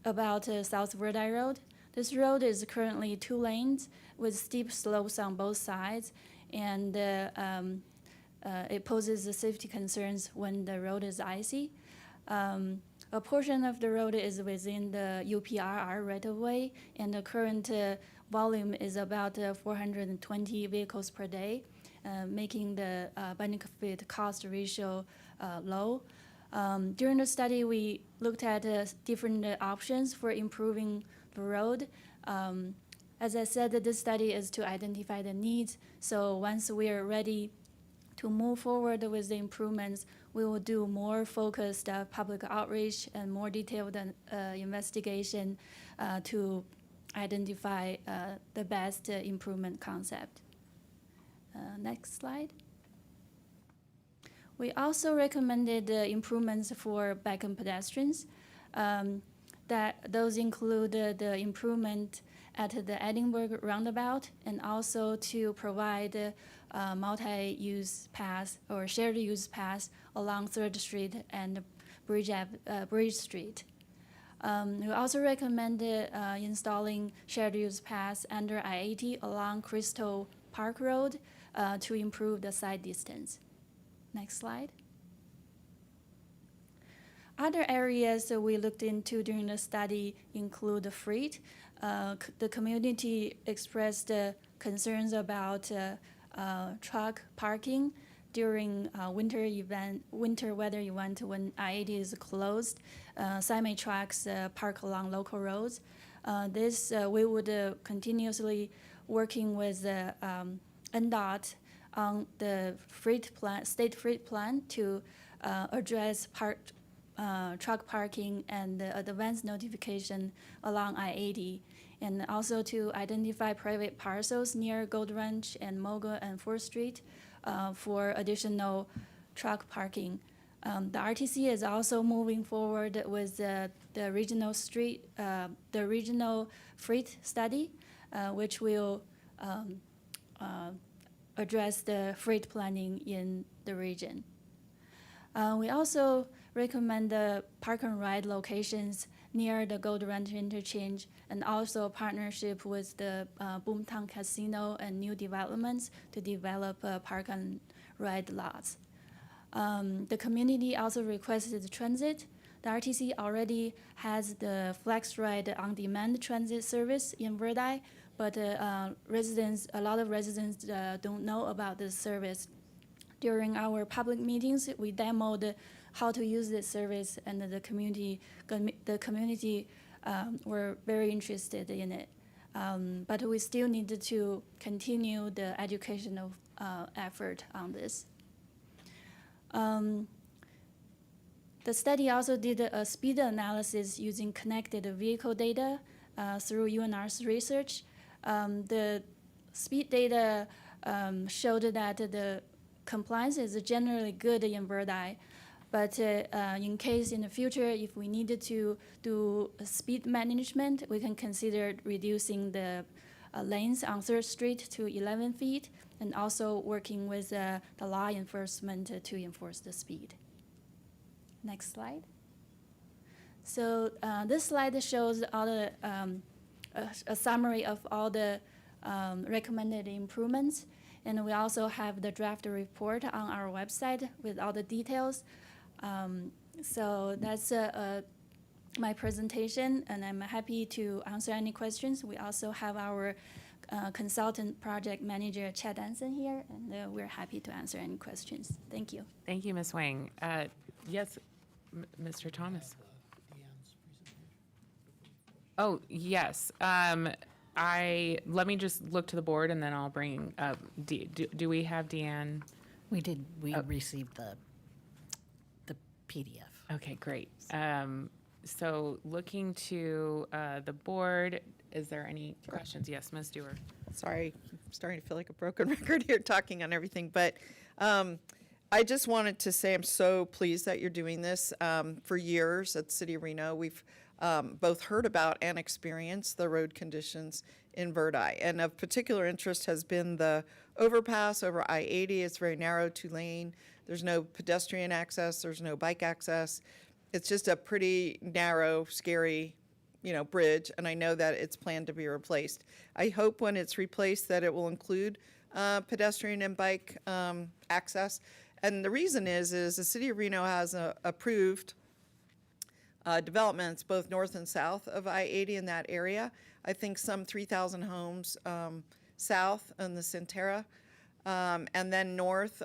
about South Verdi Road. This road is currently 2 lanes with steep slopes on both sides, and it poses the safety concerns when the road is icy. A portion of the road is within the UPRR right-of-way, and the current volume is about 420 vehicles per day, making the benefit cost ratio low. During the study, we looked at different options for improving the road. As I said, this study is to identify the needs. So once we are ready to move forward with the improvements, we will do more focused public outreach and more detailed investigation to identify the best improvement concept. Next slide. We also recommended improvements for bike and pedestrians. Those include the improvement at the Edinburgh roundabout, and also to provide multi-use paths or shared use paths along 3rd Street and Bridge Street. We also recommended installing shared use paths under I-80 along Crystal Park Road to improve the sight distance. Next slide. Other areas that we looked into during the study include the freight. The community expressed concerns about truck parking during winter weather event when I-80 is closed. Semi trucks park along local roads. We would continuously working with NDOT on the state freight plan to address truck parking and the advance notification along I-80, and also to identify private parcels near Gold Ranch and Moga and 4th Street for additional truck parking. The RTC is also moving forward with the regional freight study, which will address the freight planning in the region. We also recommend the park and ride locations near the Gold Ranch interchange, and also a partnership with the Boomtown Casino and new developments to develop park and ride lots. The community also requested transit. The RTC already has the FlexRide on-demand transit service in Verdi, but a lot of residents don't know about this service. During our public meetings, we demoed how to use this service, and the community were very interested in it. But we still needed to continue the educational effort on this. The study also did a speed analysis using connected vehicle data through UNR's research. The speed data showed that the compliance is generally good in Verdi, but in case in the future, if we needed to do speed management, we can consider reducing the lanes on 3rd Street to 11 feet, and also working with the law enforcement to enforce the speed. Next slide. So this slide shows all the a summary of all the recommended improvements, and we also have the draft report on our website with all the details. So that's my presentation, and I'm happy to answer any questions. We also have our consultant project manager, Chad Anson, here, and we're happy to answer any questions. Thank you.
Thank you, Ms. Wang. Yes, Mr. Thomas. Oh, yes. Let me just look to the board, and then I'll bring up, do we have Deanne?
We did, we received the PDF.
Okay, great. So looking to the board, is there any questions? Yes, Ms. Dewar.
Sorry, I'm starting to feel like a broken record here talking on everything, but I just wanted to say I'm so pleased that you're doing this. For years at City of Reno, we've both heard about and experienced the road conditions in Verdi. And of particular interest has been the overpass over I-80. It's very narrow, 2-lane. There's no pedestrian access. There's no bike access. It's just a pretty narrow, scary, bridge. And I know that it's planned to be replaced. I hope when it's replaced that it will include pedestrian and bike access. And the reason is the City of Reno has approved developments both north and south of I-80 in that area. I think some 3,000 homes south on the Centera. And then north,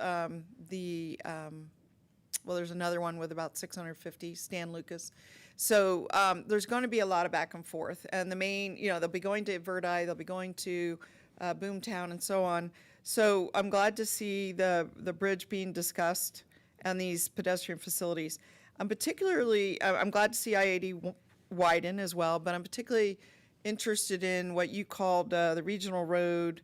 there's another one with about 650, Stan Lucas. So there's going to be a lot of back and forth. And the main, they'll be going to Verdi, they'll be going to Boomtown and so on. So I'm glad to see the bridge being discussed and these pedestrian facilities. I'm glad to see I-80 widen as well, but I'm particularly interested in what you called the regional road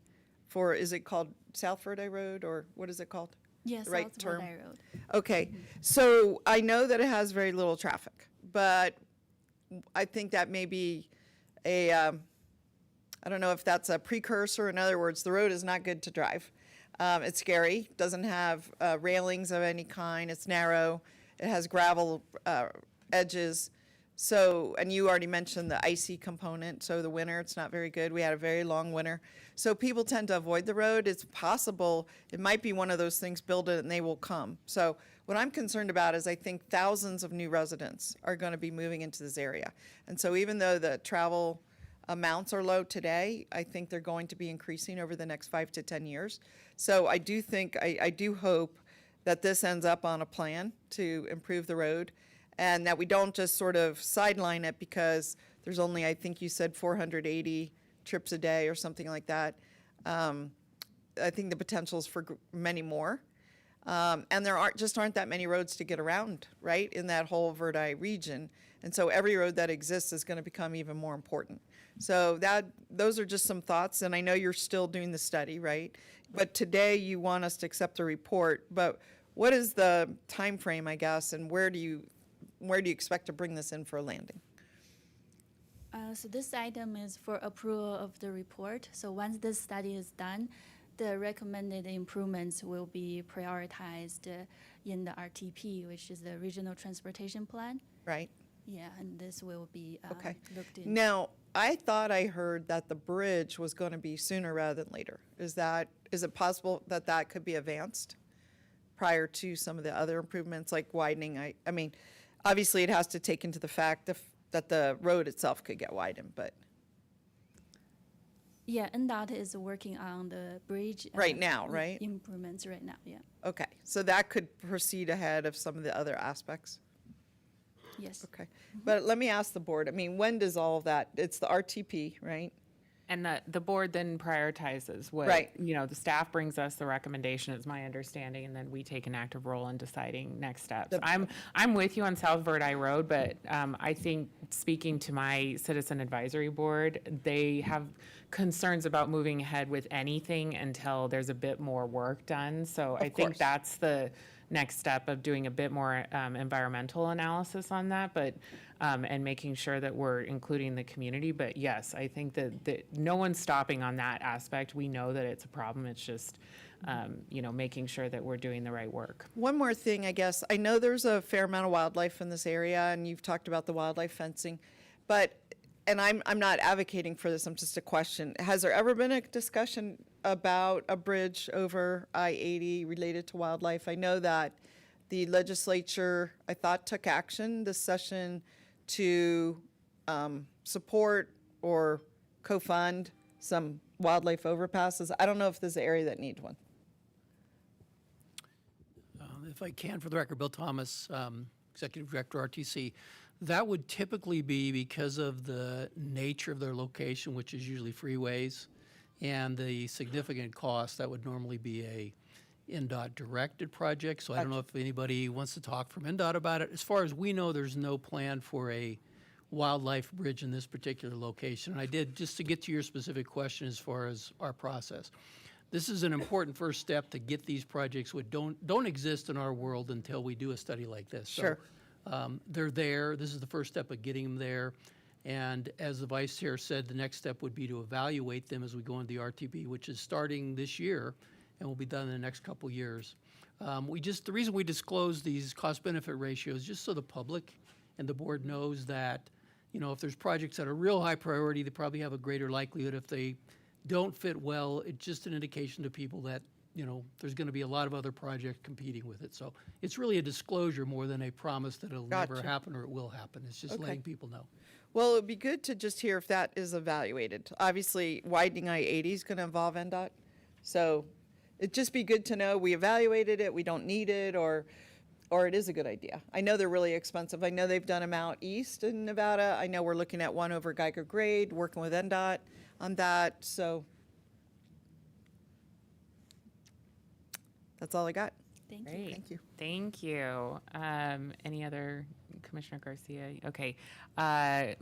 for, is it called South Verde Road, or what is it called?
Yes,
The right
South
term?
Verde Road.
Okay, so I know that it has very little traffic, but I think that may be I don't know if that's a precursor. In other words, the road is not good to drive. It's scary, doesn't have railings of any kind, it's narrow, it has gravel edges. So, and you already mentioned the icy component, so the winter, it's not very good. We had a very long winter. So people tend to avoid the road. It's possible, it might be one of those things, build it and they will come. So what I'm concerned about is I think thousands of new residents are going to be moving into this area. And so even though the travel amounts are low today, I think they're going to be increasing over the next 5 to 10 years. So I do think, I do hope that this ends up on a plan to improve the road, and that we don't just sort of sideline it because there's only, I think you said 480 trips a day or something like that. I think the potential is for many more. And there aren't that many roads to get around, right, in that whole Verdi region. And so every road that exists is going to become even more important. So those are just some thoughts, and I know you're still doing the study, right? But today you want us to accept the report, but what is the time frame, I guess, and where do you expect to bring this in for a landing?
So this item is for approval of the report. So once this study is done, the recommended improvements will be prioritized in the RTP, which is the Regional Transportation Plan.
Right.
Yeah, and this will be
Okay.
looked into.
Now, I thought I heard that the bridge was going to be sooner rather than later. Is it possible that that could be advanced prior to some of the other improvements like widening? I mean, obviously it has to take into the fact that the road itself could get widened, but.
Yeah, NDOT is working on the bridge.
Right now, right?
Improvements right now, yeah.
Okay, so that could proceed ahead of some of the other aspects?
Yes.
Okay, but let me ask the board, I mean, when does all of that, it's the RTP, right?
And the board then prioritizes what,
Right.
the staff brings us the recommendation, is my understanding, and then we take an active role in deciding next steps. I'm with you on South Verdi Road, but I think, speaking to my citizen advisory board, they have concerns about moving ahead with anything until there's a bit more work done. So I think
course.
that's the next step of doing a bit more environmental analysis on that, but and making sure that we're including the community. But yes, I think that no one's stopping on that aspect. We know that it's a problem. It's just making sure that we're doing the right work.
One more thing, I guess. I know there's a fair amount of wildlife in this area, and you've talked about the wildlife fencing, and I'm not advocating for this, I'm just a question. Has there ever been a discussion about a bridge over I-80 related to wildlife? I know that the legislature, I thought, took action this session to support or co-fund some wildlife overpasses. I don't know if there's an area that needs one.
If I can, for the record, Bill Thomas, Executive Director, RTC. That would typically be because of the nature of their location, which is usually freeways, and the significant cost. That would normally be a NDOT-directed project, so I don't know if anybody wants to talk from NDOT about it. As far as we know, there's no plan for a wildlife bridge in this particular location. And I did, just to get to your specific question as far as our process, this is an important first step to get these projects which don't exist in our world until we do a study like this.
Sure.
So, they're there. This is the first step of getting them there. And as the Vice Chair said, the next step would be to evaluate them as we go into the RTP, which is starting this year and will be done in the next couple years. The reason we disclose these cost-benefit ratios, just so the public and the board knows that, if there's projects that are real high priority, they probably have a greater likelihood. If they don't fit well, it's just an indication to people that, there's going to be a lot of other projects competing with it. So it's really a disclosure more than a promise that it'll never
Gotcha.
happen or it will happen. It's just letting people know.
Well, it would be good to just hear if that is evaluated. Obviously, widening I-80 is going to involve NDOT, so it'd just be good to know we evaluated it, we don't need it, or it is a good idea. I know they're really expensive. I know they've done them out east in Nevada. I know we're looking at one over Geiger Grade, working with NDOT on that, so. That's all I got.
Thank you.
Great.
Thank you.
Thank you. Any other, Commissioner Garcia? Okay.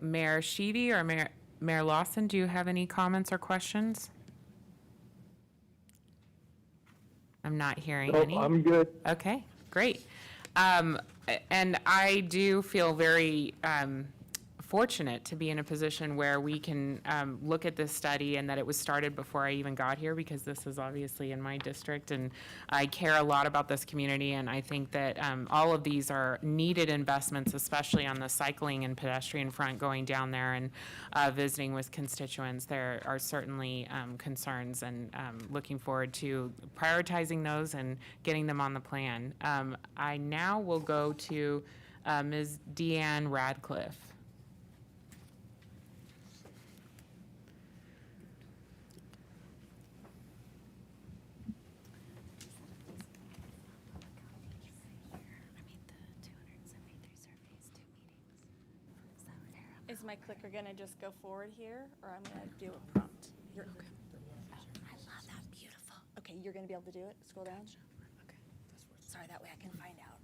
Mayor Sheedy or Mayor Lawson, do you have any comments or questions? I'm not hearing any.
I'm good.
Okay, great. And I do feel very fortunate to be in a position where we can look at this study and that it was started before I even got here, because this is obviously in my district and I care a lot about this community, and I think that all of these are needed investments, especially on the cycling and pedestrian front going down there and visiting with constituents. There are certainly concerns, and looking forward to prioritizing those and getting them on the plan. I now will go to Ms. Deanne Radcliffe.
Is my clicker gonna just go forward here, or I'm gonna do a prompt? I love that, beautiful. Okay, you're gonna be able to do it? Scroll down? Okay. Sorry, that way I can find out.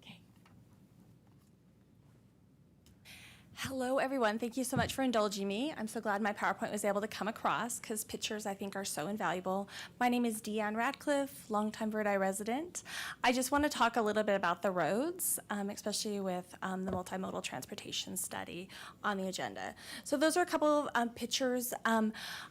Okay. Hello, everyone. Thank you so much for indulging me. I'm so glad my PowerPoint was able to come across, because pictures, I think, are so invaluable. My name is Deanne Radcliffe, longtime Bird Eye resident. I just want to talk a little bit about the roads, especially with the multimodal transportation study on the agenda. So those are a couple of pictures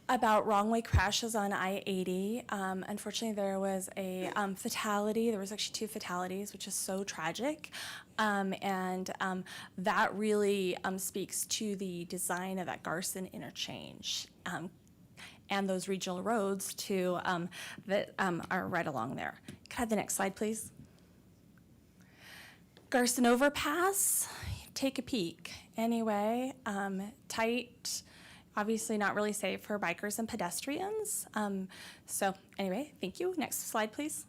about wrong-way crashes on I-80. Unfortunately, there was a fatality. There was actually 2 fatalities, which is so tragic. That really speaks to the design of that Garson interchange and those regional roads too that are right along there. Can I have the next slide, please? Garson Overpass, take a peek. Anyway, tight, obviously not really safe for bikers and pedestrians. So anyway, thank you. Next slide, please.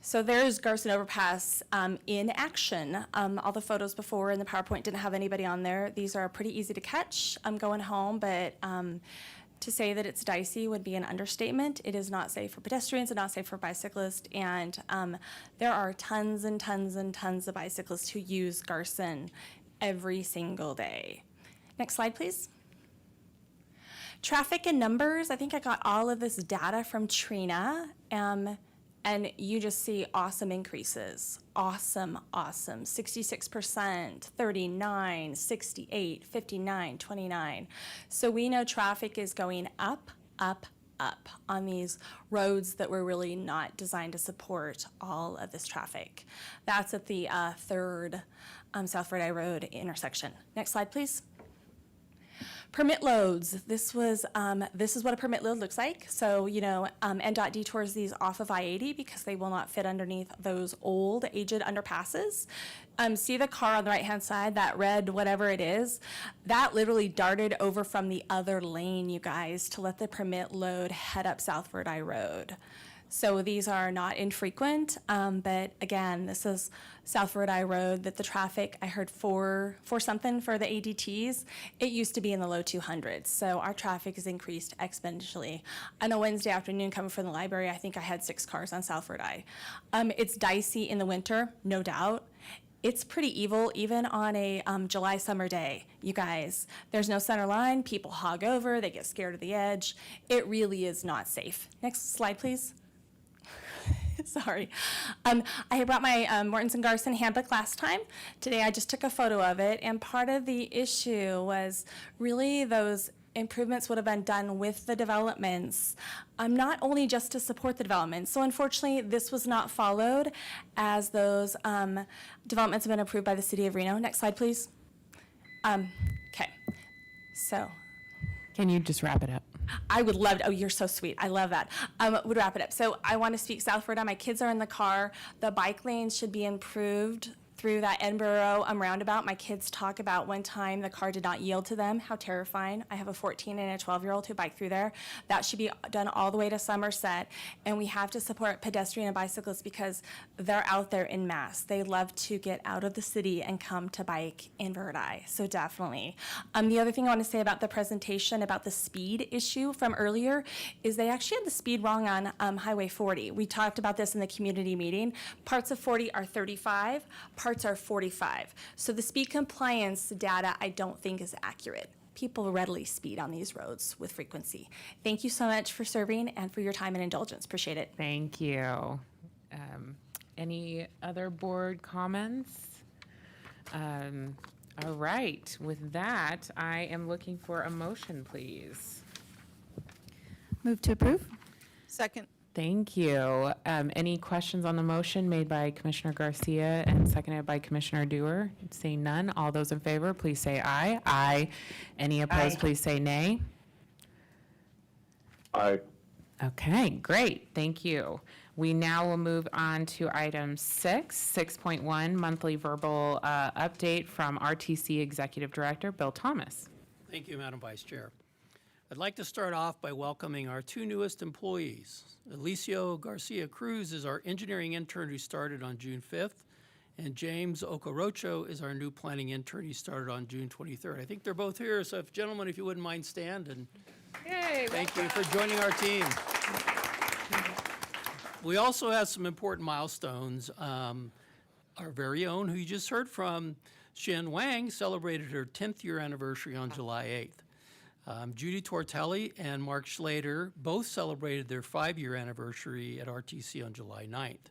So there's Garson Overpass in action. All the photos before in the PowerPoint didn't have anybody on there. These are pretty easy to catch. I'm going home, but to say that it's dicey would be an understatement. It is not safe for pedestrians and not safe for bicyclists, and there are tons and tons and tons of bicyclists who use Garson every single day. Next slide, please. Traffic and numbers. I think I got all of this data from Trina. And you just see awesome increases. Awesome, awesome. 66%, 39, 68, 59, 29. So we know traffic is going up, up, up on these roads that were really not designed to support all of this traffic. That's at the 3rd South Bird Eye Road intersection. Next slide, please. Permit loads. This is what a permit load looks like. So, NDOT detours these off of I-80 because they will not fit underneath those old, aged underpasses. See the car on the right-hand side, that red whatever it is? That literally darted over from the other lane, you guys, to let the permit load head up South Bird Eye Road. So these are not infrequent, but again, this is South Bird Eye Road that the traffic, I heard four something for the ADTs. It used to be in the low 200s, so our traffic has increased exponentially. On a Wednesday afternoon coming from the library, I think I had 6 cars on South Bird Eye. It's dicey in the winter, no doubt. It's pretty evil even on a July summer day, you guys. There's no center line, people hog over, they get scared of the edge. It really is not safe. Next slide, please. Sorry. I had brought my Mortensen Garson handbook last time. Today I just took a photo of it, and part of the issue was really those improvements would have been done with the developments, not only just to support the development. So unfortunately, this was not followed as those developments have been approved by the City of Reno. Next slide, please. Okay, so.
Can you just wrap it up?
I would love to. Oh, you're so sweet. I love that. Would wrap it up. So I want to speak South Florida. My kids are in the car. The bike lanes should be improved through that Edinburgh roundabout. My kids talk about one time the car did not yield to them. How terrifying. I have a 14 and a 12-year-old who bike through there. That should be done all the way to Somerset. And we have to support pedestrian and bicyclists because they're out there in mass. They love to get out of the city and come to bike in Verdi. So definitely. The other thing I want to say about the presentation about the speed issue from earlier is they actually had the speed wrong on Highway 40. We talked about this in the community meeting. Parts of 40 are 35, parts are 45. So the speed compliance data I don't think is accurate. People readily speed on these roads with frequency. Thank you so much for serving and for your time and indulgence. Appreciate it.
Thank you. Any other board comments? All right, with that, I am looking for a motion, please.
Move to approve.
Second.
Thank you. Any questions on the motion made by Commissioner Garcia and seconded by Commissioner Dewar? Seeing none, all those in favor, please say aye. Aye. Any opposed, please say nay.
Aye.
Okay, great, thank you. We now will move on to item 6.1, monthly verbal update from RTC Executive Director Bill Thomas.
Thank you, Madam Vice Chair. I'd like to start off by welcoming our two newest employees. Alicio Garcia Cruz is our engineering intern who started on June 5th, and James Okorocho is our new planning intern. He started on June 23rd. I think they're both here, so if gentlemen, if you wouldn't mind, stand and thank you for joining our team. We also have some important milestones. Our very own, who you just heard from, Shen Wang, celebrated her 10th year anniversary on July 8th. Judy Tortelli and Mark Schlater both celebrated their 5-year anniversary at RTC on July 9th.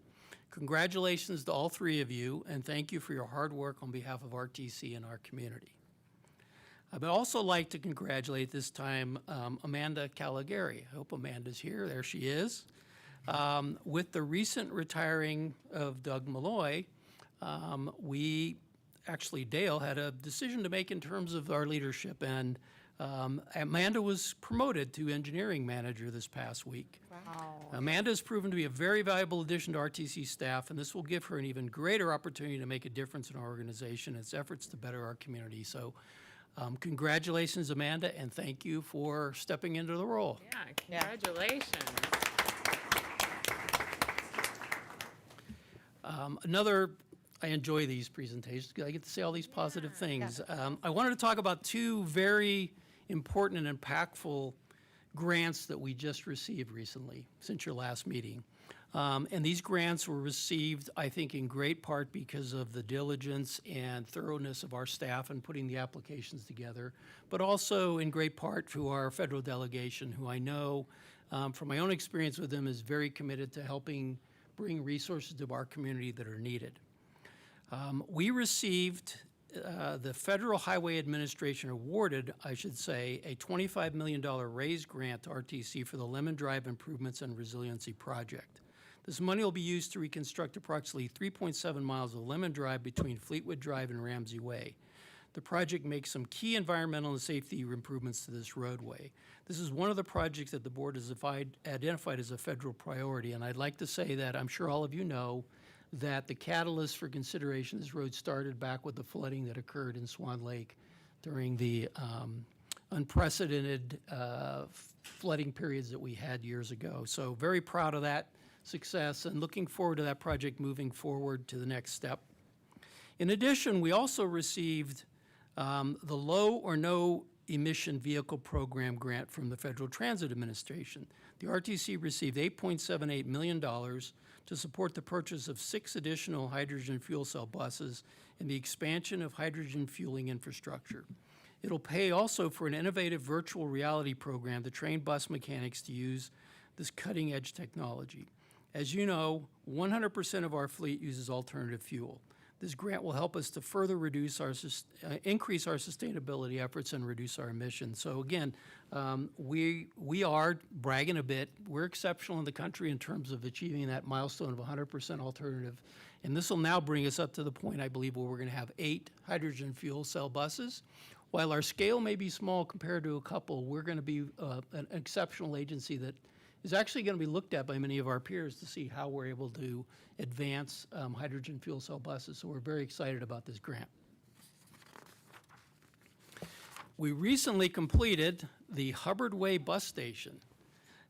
Congratulations to all three of you, and thank you for your hard work on behalf of RTC and our community. I would also like to congratulate this time Amanda Caligari. I hope Amanda's here. There she is. With the recent retiring of Doug Malloy, Dale had a decision to make in terms of our leadership, and Amanda was promoted to engineering manager this past week.
Wow.
Amanda has proven to be a very valuable addition to RTC staff, and this will give her an even greater opportunity to make a difference in our organization and its efforts to better our community. So congratulations, Amanda, and thank you for stepping into the role.
Yeah, congratulations.
I enjoy these presentations because I get to say all these positive things. I wanted to talk about two very important and impactful grants that we just received recently since your last meeting. And these grants were received, I think, in great part because of the diligence and thoroughness of our staff in putting the applications together, but also in great part to our federal delegation, who I know, from my own experience with them, is very committed to helping bring resources to our community that are needed. We received, the Federal Highway Administration awarded, I should say, a $25 million raise grant to RTC for the Lemon Drive Improvements and Resiliency Project. This money will be used to reconstruct approximately 3.7 miles of Lemon Drive between Fleetwood Drive and Ramsey Way. The project makes some key environmental and safety improvements to this roadway. This is one of the projects that the board has identified as a federal priority, and I'd like to say that I'm sure all of you know that the catalyst for consideration of this road started back with the flooding that occurred in Swan Lake during the unprecedented flooding periods that we had years ago. So very proud of that success and looking forward to that project moving forward to the next step. In addition, we also received the Low or No Emission Vehicle Program grant from the Federal Transit Administration. The RTC received $8.78 million to support the purchase of 6 additional hydrogen fuel cell buses and the expansion of hydrogen fueling infrastructure. It'll pay also for an innovative virtual reality program to train bus mechanics to use this cutting-edge technology. As you know, 100% of our fleet uses alternative fuel. This grant will help us to further reduce our, increase our sustainability efforts and reduce our emissions. So again, we are bragging a bit. We're exceptional in the country in terms of achieving that milestone of 100% alternative. And this will now bring us up to the point, I believe, where we're going to have 8 hydrogen fuel cell buses. While our scale may be small compared to a couple, we're going to be an exceptional agency that is actually going to be looked at by many of our peers to see how we're able to advance hydrogen fuel cell buses. So we're very excited about this grant. We recently completed the Hubbard Way bus station.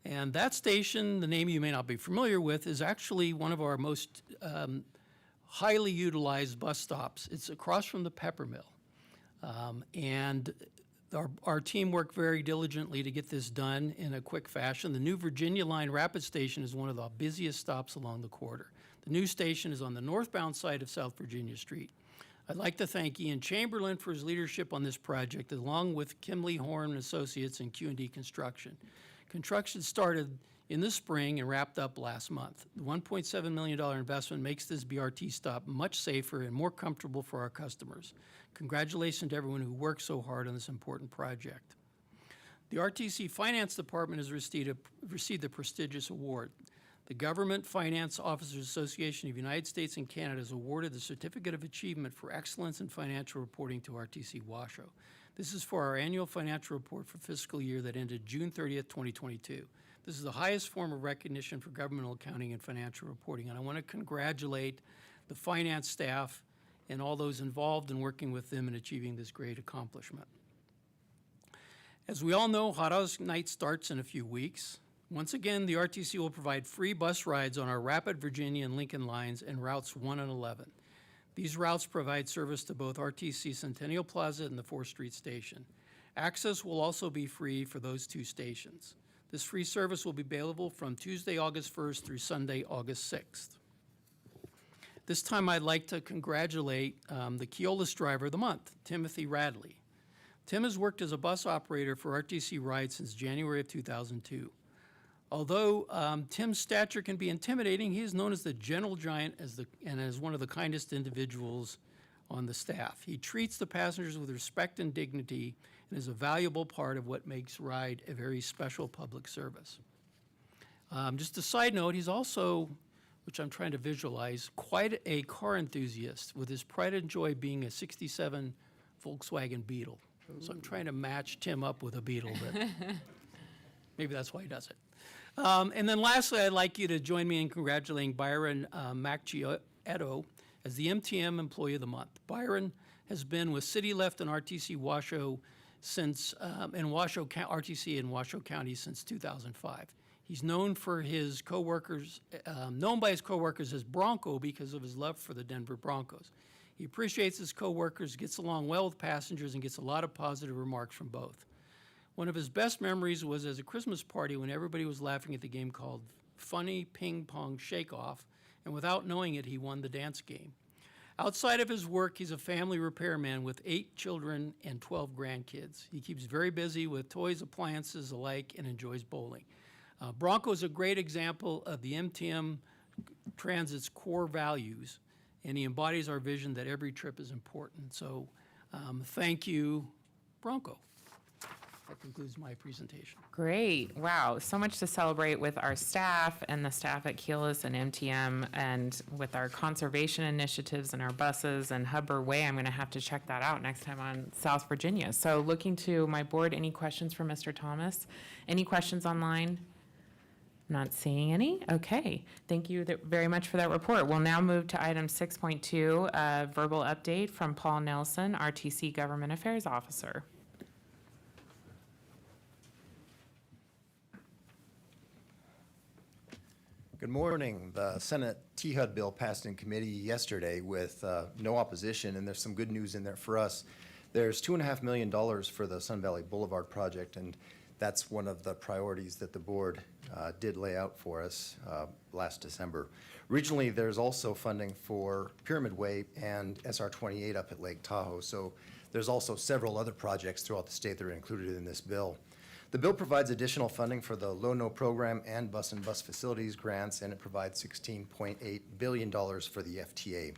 And that station, the name you may not be familiar with, is actually one of our most highly utilized bus stops. It's across from the Peppermill. And our team worked very diligently to get this done in a quick fashion. The new Virginia Line Rapid Station is one of the busiest stops along the corridor. The new station is on the northbound side of South Virginia Street. I'd like to thank Ian Chamberlain for his leadership on this project, along with Kimley Horn and Associates and Q&D Construction. Construction started in the spring and wrapped up last month. The $1.7 million investment makes this BRT stop much safer and more comfortable for our customers. Congratulations to everyone who worked so hard on this important project. The RTC Finance Department has received a prestigious award. The Government Finance Officers Association of the United States and Canada has awarded the Certificate of Achievement for Excellence in Financial Reporting to RTC Washoe. This is for our annual financial report for fiscal year that ended June 30th, 2022. This is the highest form of recognition for governmental accounting and financial reporting, and I want to congratulate the finance staff and all those involved in working with them in achieving this great accomplishment. As we all know, Hot House Night starts in a few weeks. Once again, the RTC will provide free bus rides on our Rapid, Virginia, and Lincoln lines and routes 1 and 11. These routes provide service to both RTC Centennial Plaza and the 4th Street Station. Access will also be free for those two stations. This free service will be available from Tuesday, August 1st through Sunday, August 6th. This time I'd like to congratulate the Keolis Driver of the Month, Timothy Radley. Tim has worked as a bus operator for RTC Rides since January of 2002. Although Tim's stature can be intimidating, he is known as the gentle giant and as one of the kindest individuals on the staff. He treats the passengers with respect and dignity and is a valuable part of what makes RIDE a very special public service. Just a side note, he's also, which I'm trying to visualize, quite a car enthusiast with his pride and joy being a '67 Volkswagen Beetle. So I'm trying to match Tim up with a Beetle, but maybe that's why he does it. And then lastly, I'd like you to join me in congratulating Byron Macchietto as the MTM Employee of the Month. Byron has been with City Left and RTC Washoe since, RTC in Washoe County since 2005. He's known for his coworkers, known by his coworkers as Bronco because of his love for the Denver Broncos. He appreciates his coworkers, gets along well with passengers, and gets a lot of positive remarks from both. One of his best memories was as a Christmas party when everybody was laughing at the game called Funny Ping Pong Shake Off, and without knowing it, he won the dance game. Outside of his work, he's a family repairman with 8 children and 12 grandkids. He keeps very busy with toys, appliances alike, and enjoys bowling. Bronco is a great example of the MTM Transit's core values, and he embodies our vision that every trip is important. So thank you, Bronco. That concludes my presentation.
Great. Wow. So much to celebrate with our staff and the staff at Keolis and MTM and with our conservation initiatives and our buses and Hubbard Way. I'm going to have to check that out next time on South Virginia. So looking to my board, any questions for Mr. Thomas? Any questions online? Not seeing any. Okay. Thank you very much for that report. We'll now move to item 6.2, verbal update from Paul Nelson, RTC Government Affairs Officer.
Good morning. The Senate THUD bill passed in committee yesterday with no opposition, and there's some good news in there for us. There's $2.5 million for the Sun Valley Boulevard project, and that's one of the priorities that the board did lay out for us last December. Regionally, there's also funding for Pyramid Way and SR 28 up at Lake Tahoe, so there's also several other projects throughout the state that are included in this bill. The bill provides additional funding for the Low-No program and bus facilities grants, and it provides $16.8 billion for the FTA.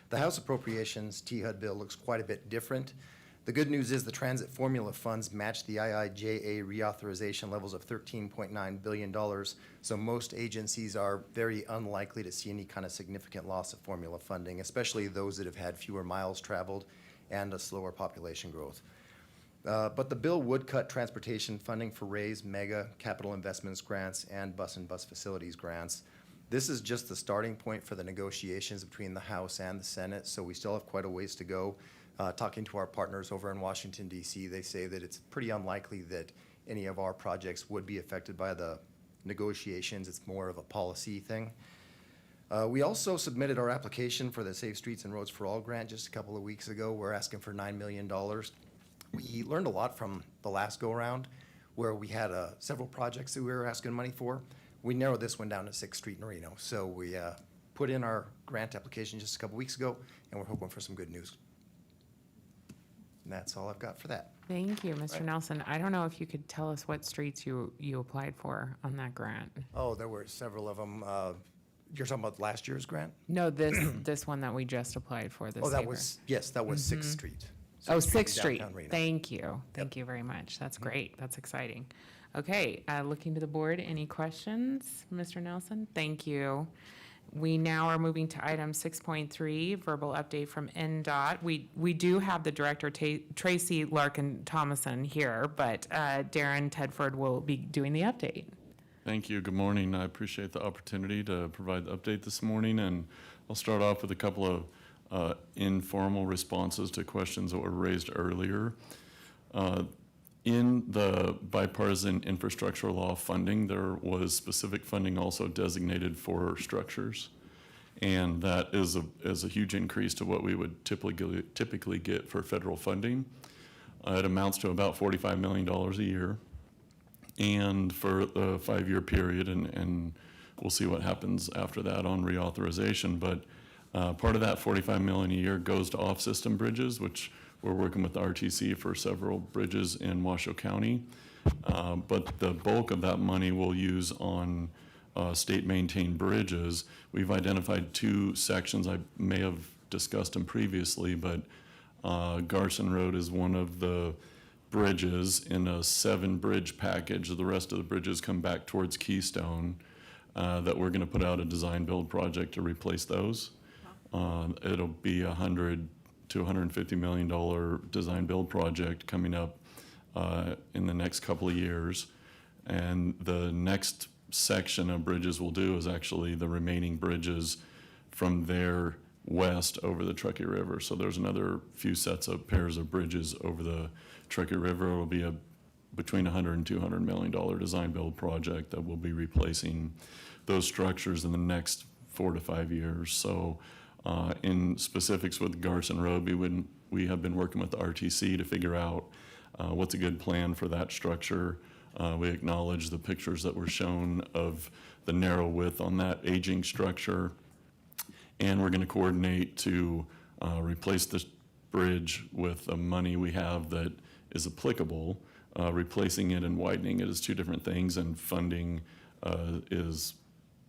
The House Appropriations THUD bill looks quite a bit different. The good news is the transit formula funds match the IIJA reauthorization levels of $13.9 billion, so most agencies are very unlikely to see any kind of significant loss of formula funding, especially those that have had fewer miles traveled and a slower population growth. But the bill would cut transportation funding for RAISE, MEGA, capital investments grants, and bus facilities grants. This is just the starting point for the negotiations between the House and the Senate, so we still have quite a ways to go. Talking to our partners over in Washington, D.C., they say that it's pretty unlikely that any of our projects would be affected by the negotiations. It's more of a policy thing. We also submitted our application for the Safe Streets and Roads for All grant just a couple of weeks ago. We're asking for $9 million. We learned a lot from the last go-around where we had several projects that we were asking money for. We narrowed this one down to 6th Street in Reno. So we put in our grant application just a couple weeks ago, and we're hoping for some good news. And that's all I've got for that.
Thank you, Mr. Nelson. I don't know if you could tell us what streets you applied for on that grant.
Oh, there were several of them. You're talking about last year's grant?
No, this one that we just applied for.
Oh, that was, yes, that was 6th Street.
Oh, 6th Street.
downtown Reno.
Thank you. Thank you very much. That's great. That's exciting. Okay, looking to the board, any questions? Mr. Nelson, thank you. We now are moving to item 6.3, verbal update from NDOT. We do have the director, Tracy Larkin-Thomason, here, but Darren Tedford will be doing the update.
Thank you. Good morning. I appreciate the opportunity to provide the update this morning, and I'll start off with a couple of informal responses to questions that were raised earlier. In the bipartisan infrastructure law funding, there was specific funding also designated for structures, and that is a huge increase to what we would typically get for federal funding. It amounts to about $45 million a year, and for the 5-year period, and we'll see what happens after that on reauthorization. But part of that $45 million a year goes to off-system bridges, which we're working with RTC for several bridges in Washoe County. But the bulk of that money we'll use on state-maintained bridges. We've identified 2 sections. I may have discussed them previously, but Garson Road is one of the bridges in a 7-bridge package. The rest of the bridges come back towards Keystone that we're going to put out a design-build project to replace those. It'll be $100 to $150 million design-build project coming up in the next couple of years. And the next section of bridges we'll do is actually the remaining bridges from there west over the Truckee River. So there's another few sets of pairs of bridges over the Truckee River. It'll be a between $100 and $200 million design-build project that will be replacing those structures in the next 4 to 5 years. So in specifics with Garson Road, we have been working with the RTC to figure out what's a good plan for that structure. We acknowledge the pictures that were shown of the narrow width on that aging structure, and we're going to coordinate to replace this bridge with the money we have that is applicable. Replacing it and widening it is 2 different things, and funding is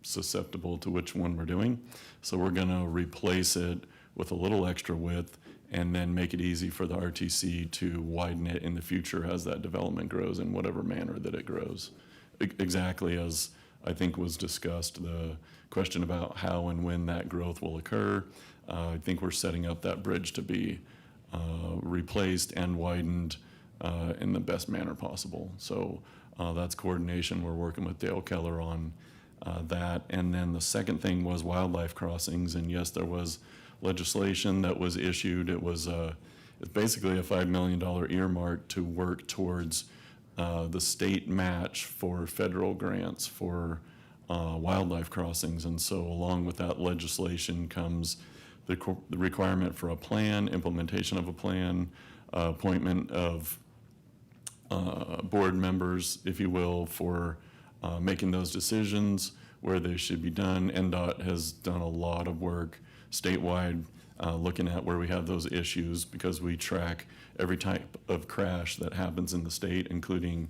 susceptible to which one we're doing. So we're going to replace it with a little extra width and then make it easy for the RTC to widen it in the future as that development grows in whatever manner that it grows. Exactly as I think was discussed, the question about how and when that growth will occur. I think we're setting up that bridge to be replaced and widened in the best manner possible. So that's coordination. We're working with Dale Keller on that. And then the second thing was wildlife crossings. And yes, there was legislation that was issued. It's basically a $5 million earmark to work towards the state match for federal grants for wildlife crossings. And so along with that legislation comes the requirement for a plan, implementation of a plan, appointment of board members, if you will, for making those decisions, where they should be done. NDOT has done a lot of work statewide looking at where we have those issues, because we track every type of crash that happens in the state, including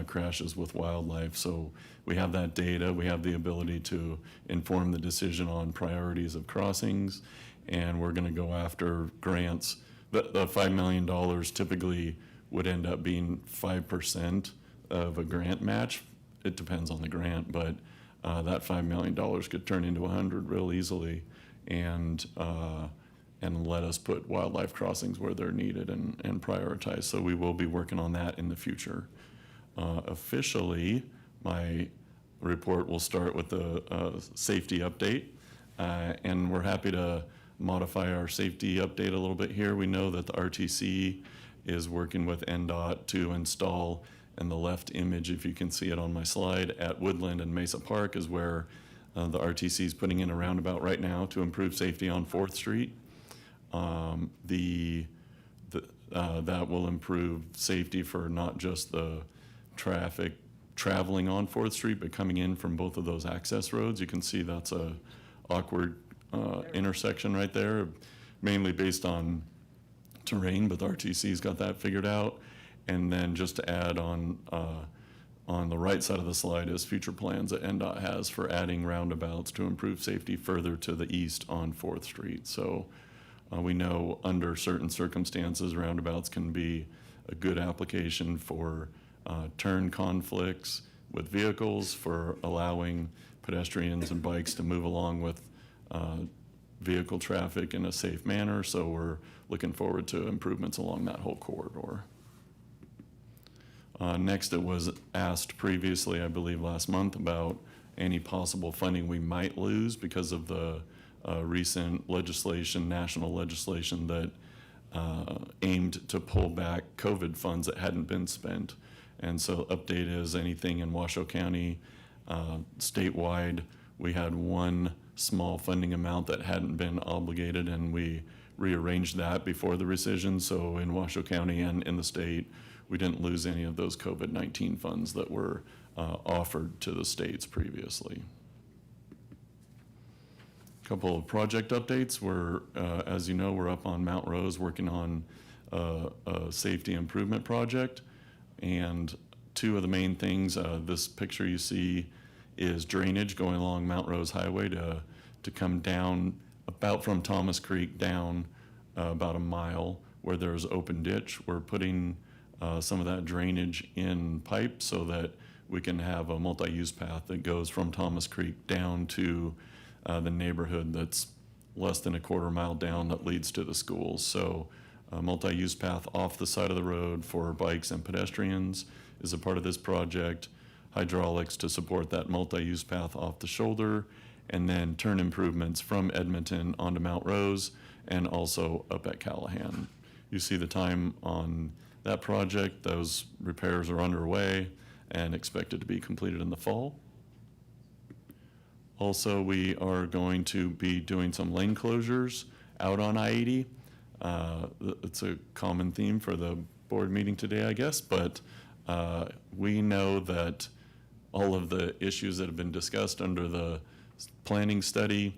crashes with wildlife. So we have that data. We have the ability to inform the decision on priorities of crossings, and we're going to go after grants. The $5 million typically would end up being 5% of a grant match. It depends on the grant, but that $5 million could turn into 100 real easily. And and let us put wildlife crossings where they're needed and prioritize. So we will be working on that in the future. Officially, my report will start with the safety update, and we're happy to modify our safety update a little bit here. We know that the RTC is working with NDOT to install, in the left image, if you can see it on my slide, at Woodland and Mesa Park is where the RTC is putting in a roundabout right now to improve safety on 4th Street. That will improve safety for not just the traffic traveling on 4th Street, but coming in from both of those access roads. You can see that's a awkward intersection right there, mainly based on terrain, but the RTC's got that figured out. And then just to add on the right side of the slide is future plans that NDOT has for adding roundabouts to improve safety further to the east on 4th Street. So we know under certain circumstances, roundabouts can be a good application for turn conflicts with vehicles, for allowing pedestrians and bikes to move along with vehicle traffic in a safe manner. So we're looking forward to improvements along that whole corridor. Next, it was asked previously, I believe last month, about any possible funding we might lose because of the recent legislation, national legislation that aimed to pull back COVID funds that hadn't been spent. And so update is anything in Washoe County, statewide, we had one small funding amount that hadn't been obligated, and we rearranged that before the rescission. So in Washoe County and in the state, we didn't lose any of those COVID-19 funds that were offered to the states previously. A couple of project updates. As you know, we're up on Mount Rose working on a safety improvement project. And two of the main things, this picture you see is drainage going along Mount Rose Highway to come down about from Thomas Creek down about a mile where there's open ditch. We're putting some of that drainage in pipe so that we can have a multi-use path that goes from Thomas Creek down to the neighborhood that's less than a quarter mile down that leads to the schools. So a multi-use path off the side of the road for bikes and pedestrians is a part of this project. Hydraulics to support that multi-use path off the shoulder, and then turn improvements from Edmonton onto Mount Rose and also up at Callahan. You see the time on that project. Those repairs are underway and expected to be completed in the fall. Also, we are going to be doing some lane closures out on I-80. It's a common theme for the board meeting today, I guess, but we know that all of the issues that have been discussed under the planning study,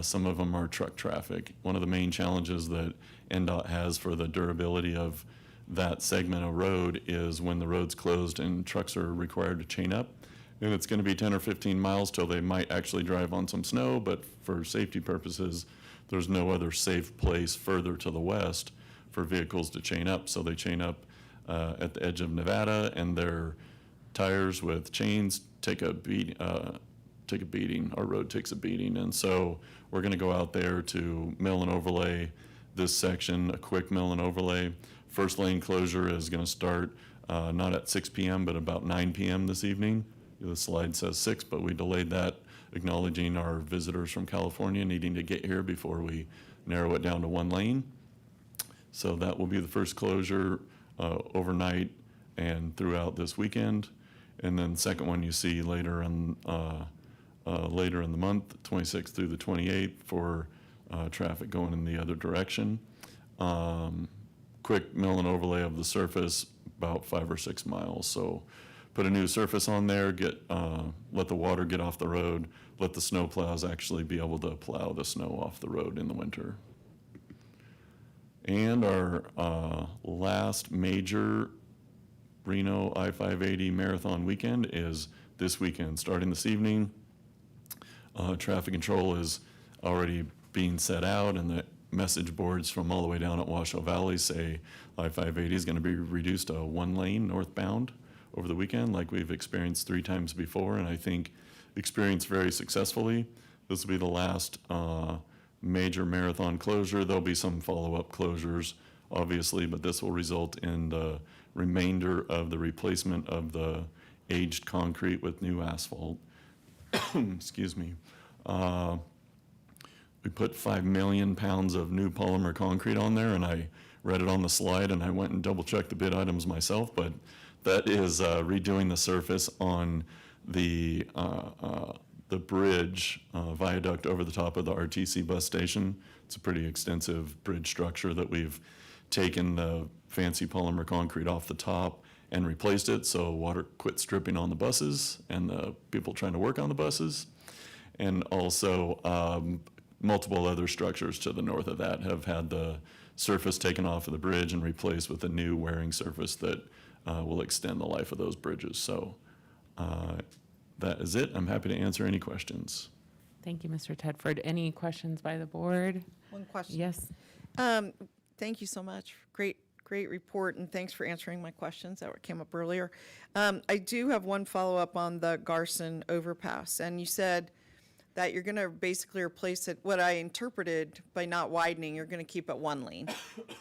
some of them are truck traffic. One of the main challenges that NDOT has for the durability of that segment of road is when the road's closed and trucks are required to chain up. And it's going to be 10 or 15 miles till they might actually drive on some snow, but for safety purposes, there's no other safe place further to the west for vehicles to chain up. So they chain up at the edge of Nevada, and their tires with chains take a beating. Our road takes a beating. And so we're going to go out there to mill and overlay this section, a quick mill and overlay. First lane closure is going to start not at 6 p.m., but about 9 p.m. this evening. The slide says 6, but we delayed that, acknowledging our visitors from California needing to get here before we narrow it down to one lane. So that will be the first closure overnight and throughout this weekend. And then the second one you see later in the month, 26th through the 28th, for traffic going in the other direction. Quick mill and overlay of the surface, about 5 or 6 miles. So put a new surface on there, let the water get off the road, let the snow plows actually be able to plow the snow off the road in the winter. And our last major Reno I-580 marathon weekend is this weekend, starting this evening. Traffic control is already being set out, and the message boards from all the way down at Washoe Valley say I-580 is going to be reduced to 1 lane northbound over the weekend, like we've experienced 3 times before, and I think experienced very successfully. This will be the last major marathon closure. There'll be some follow-up closures, obviously, but this will result in the remainder of the replacement of the aged concrete with new asphalt. Excuse me. We put 5 million pounds of new polymer concrete on there, and I read it on the slide, and I went and double-checked the bid items myself, but that is redoing the surface on the bridge viaduct over the top of the RTC bus station. It's a pretty extensive bridge structure that we've taken the fancy polymer concrete off the top and replaced it so water quits dripping on the buses and the people trying to work on the buses. And also multiple other structures to the north of that have had the surface taken off of the bridge and replaced with a new wearing surface that will extend the life of those bridges. So that is it. I'm happy to answer any questions.
Thank you, Mr. Tedford. Any questions by the board?
One question.
Yes.
Thank you so much. Great report, and thanks for answering my questions that came up earlier. I do have one follow-up on the Garson overpass, and you said that you're going to basically replace it. What I interpreted by not widening, you're going to keep it 1 lane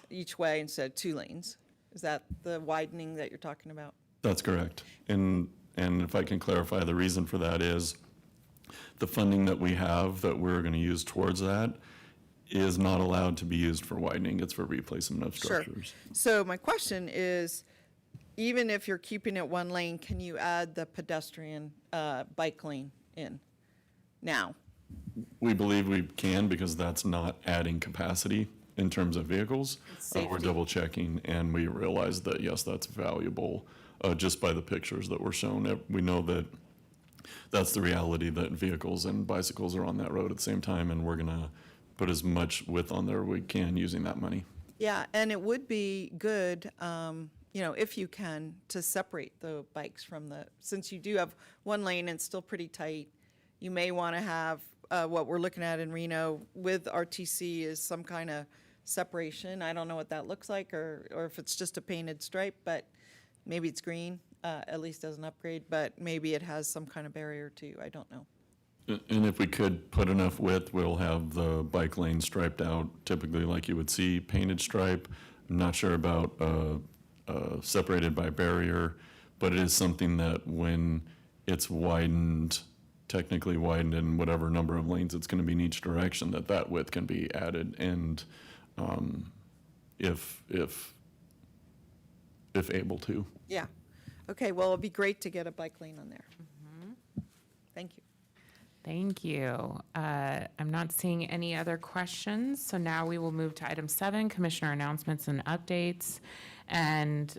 each way instead of 2 lanes. Is that the widening that you're talking about?
That's correct. And if I can clarify, the reason for that is the funding that we have that we're going to use towards that is not allowed to be used for widening. It's for replacement of structures.
Sure. So my question is, even if you're keeping it 1 lane, can you add the pedestrian bike lane in now?
We believe we can because that's not adding capacity in terms of vehicles. We're double checking and we realize that, yes, that's valuable just by the pictures that were shown. We know that that's the reality, that vehicles and bicycles are on that road at the same time, and we're going to put as much width on there we can using that money.
Yeah, and it would be good, if you can, to separate the bikes from since you do have 1 lane and it's still pretty tight, you may want to have what we're looking at in Reno with RTC is some kind of separation. I don't know what that looks like or if it's just a painted stripe, but maybe it's green, at least as an upgrade, but maybe it has some kind of barrier too. I don't know.
And if we could put enough width, we'll have the bike lane striped out, typically like you would see painted stripe. I'm not sure about separated by barrier, but it is something that when it's widened, technically widened in whatever number of lanes it's going to be in each direction, that width can be added. And if able to.
Yeah. Okay, well, it'd be great to get a bike lane on there. Thank you.
Thank you. I'm not seeing any other questions, so now we will move to item 7, Commissioner announcements and updates. And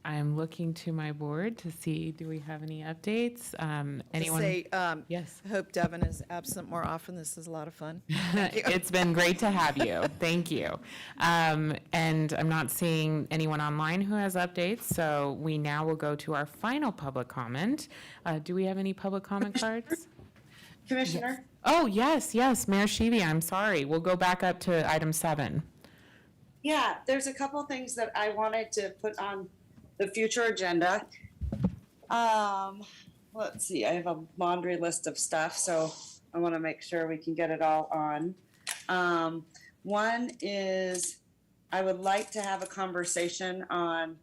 I'm looking to my board to see, do we have any updates? Anyone?
Yes. I hope Devin is absent more often. This is a lot of fun. Thank you.
It's been great to have you. Thank you. And I'm not seeing anyone online who has updates, so we now will go to our final public comment. Do we have any public comment cards?
Commissioner?
Oh, yes, Mayor Sheevy, I'm sorry. We'll go back up to item 7.
Yeah, there's a couple things that I wanted to put on the future agenda. Let's see, I have a laundry list of stuff, so I want to make sure we can get it all on. One is I would like to have a conversation on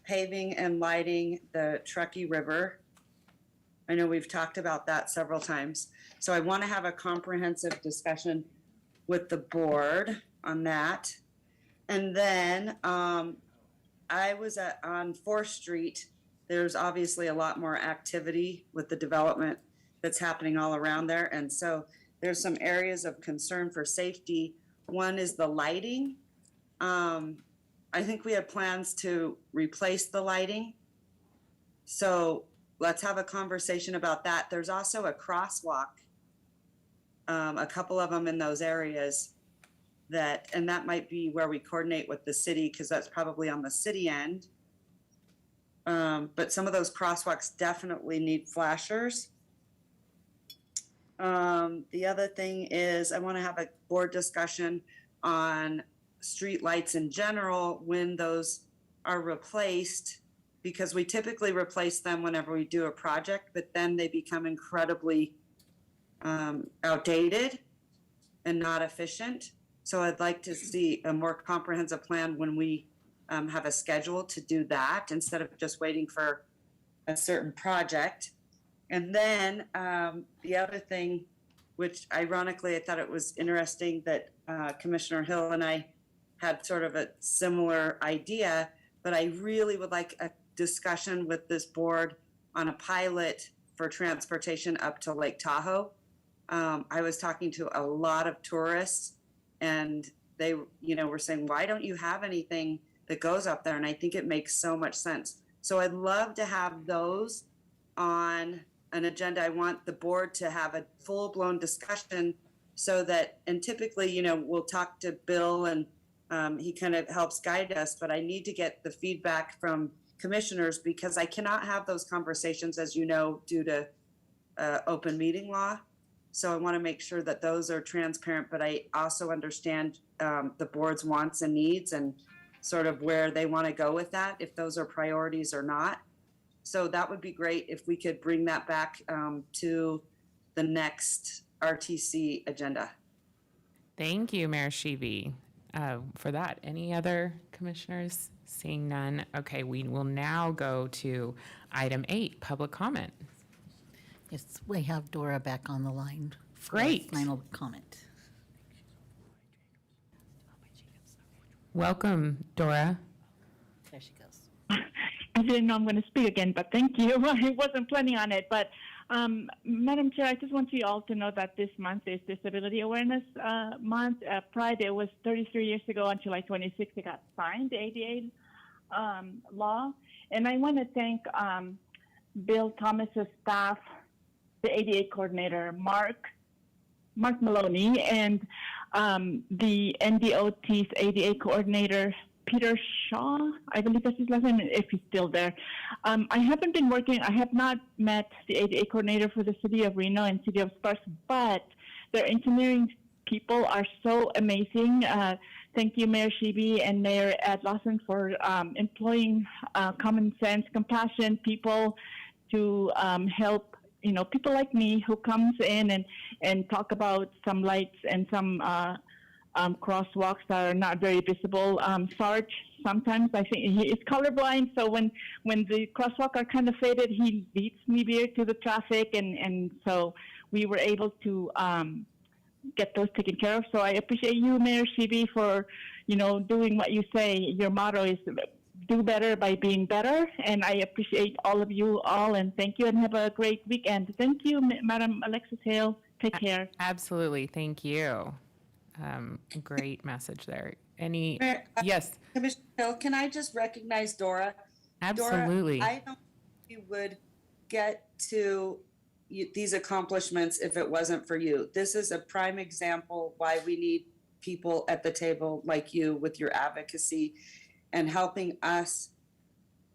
paving and lighting the Truckee River. I know we've talked about that several times. So I want to have a comprehensive discussion with the board on that. And then I was on 4th Street. There's obviously a lot more activity with the development that's happening all around there. And so there's some areas of concern for safety. One is the lighting. I think we have plans to replace the lighting. So let's have a conversation about that. There's also a crosswalk, a couple of them in those areas and that might be where we coordinate with the city because that's probably on the city end. But some of those crosswalks definitely need flashers. The other thing is I want to have a board discussion on street lights in general when those are replaced, because we typically replace them whenever we do a project, but then they become incredibly outdated. and not efficient. So I'd like to see a more comprehensive plan when we have a schedule to do that instead of just waiting for a certain project. And then the other thing, which ironically I thought it was interesting that Commissioner Hill and I had sort of a similar idea, but I really would like a discussion with this board on a pilot for transportation up to Lake Tahoe. I was talking to a lot of tourists and they, were saying, why don't you have anything that goes up there? And I think it makes so much sense. So I'd love to have those on an agenda. I want the board to have a full-blown discussion so that, and typically, we'll talk to Bill and he kind of helps guide us, but I need to get the feedback from commissioners because I cannot have those conversations, as you know, due to open meeting law. So I want to make sure that those are transparent, but I also understand the board's wants and needs and sort of where they want to go with that, if those are priorities or not. So that would be great if we could bring that back to the next RTC agenda.
Thank you, Mayor Sheevy, for that. Any other commissioners? Seeing none. Okay, we will now go to item 8, public comment.
Yes, we have Dora back on the line. For
Great.
Final comment.
Welcome, Dora.
There she goes.
I didn't know I'm going to speak again, but thank you. I wasn't planning on it. But, Madam Chair, I just want you all to know that this month is Disability Awareness Month. Pride, it was 33 years ago on July 26th, it got signed, the ADA law. And I want to thank Bill Thomas's staff, the ADA coordinator, Mark Maloney, and the NDOT's ADA coordinator, Peter Shaw, I believe that's his last name, if he's still there. I have not met the ADA coordinator for the city of Reno and city of Sparks, but their engineering people are so amazing. Thank you, Mayor Sheevy and Mayor Ed Lawson, for employing common sense, compassion people to help people like me who comes in and talk about some lights and some crosswalks that are not very visible. Sarge, sometimes I think he is colorblind, so when the crosswalk are kind of faded, he leads me here to the traffic, and so we were able to get those taken care of. So I appreciate you, Mayor Sheevy, for doing what you say. Your motto is do better by being better, and I appreciate all of you all, and thank you, and have a great weekend. Thank you, Madam Alexis Hale. Take care.
Absolutely. Thank you. Great message there. Yes.
Commissioner Hill, can I just recognize Dora?
Absolutely.
Dora, I don't think you would get to these accomplishments if it wasn't for you. This is a prime example why we need people at the table like you with your advocacy and helping us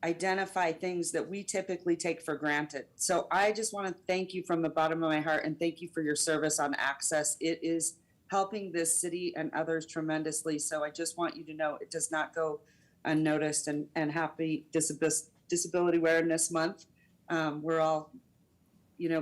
identify things that we typically take for granted. So I just want to thank you from the bottom of my heart and thank you for your service on access. It is helping this city and others tremendously. So I just want you to know it does not go unnoticed, and happy Disability Awareness Month. We're all,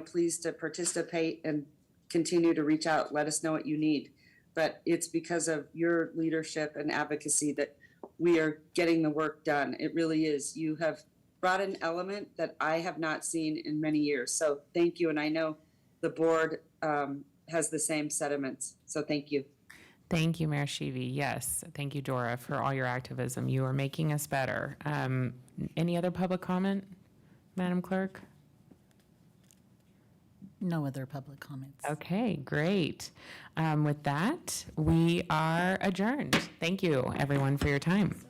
pleased to participate and continue to reach out. Let us know what you need. But it's because of your leadership and advocacy that we are getting the work done. It really is. You have brought an element that I have not seen in many years. So thank you. And I know the board has the same sentiments. So thank you.
Thank you, Mayor Sheevy. Yes. Thank you, Dora, for all your activism. You are making us better. Any other public comment, Madam Clerk?
No other public comments.
Okay, great. With that, we are adjourned. Thank you, everyone, for your time.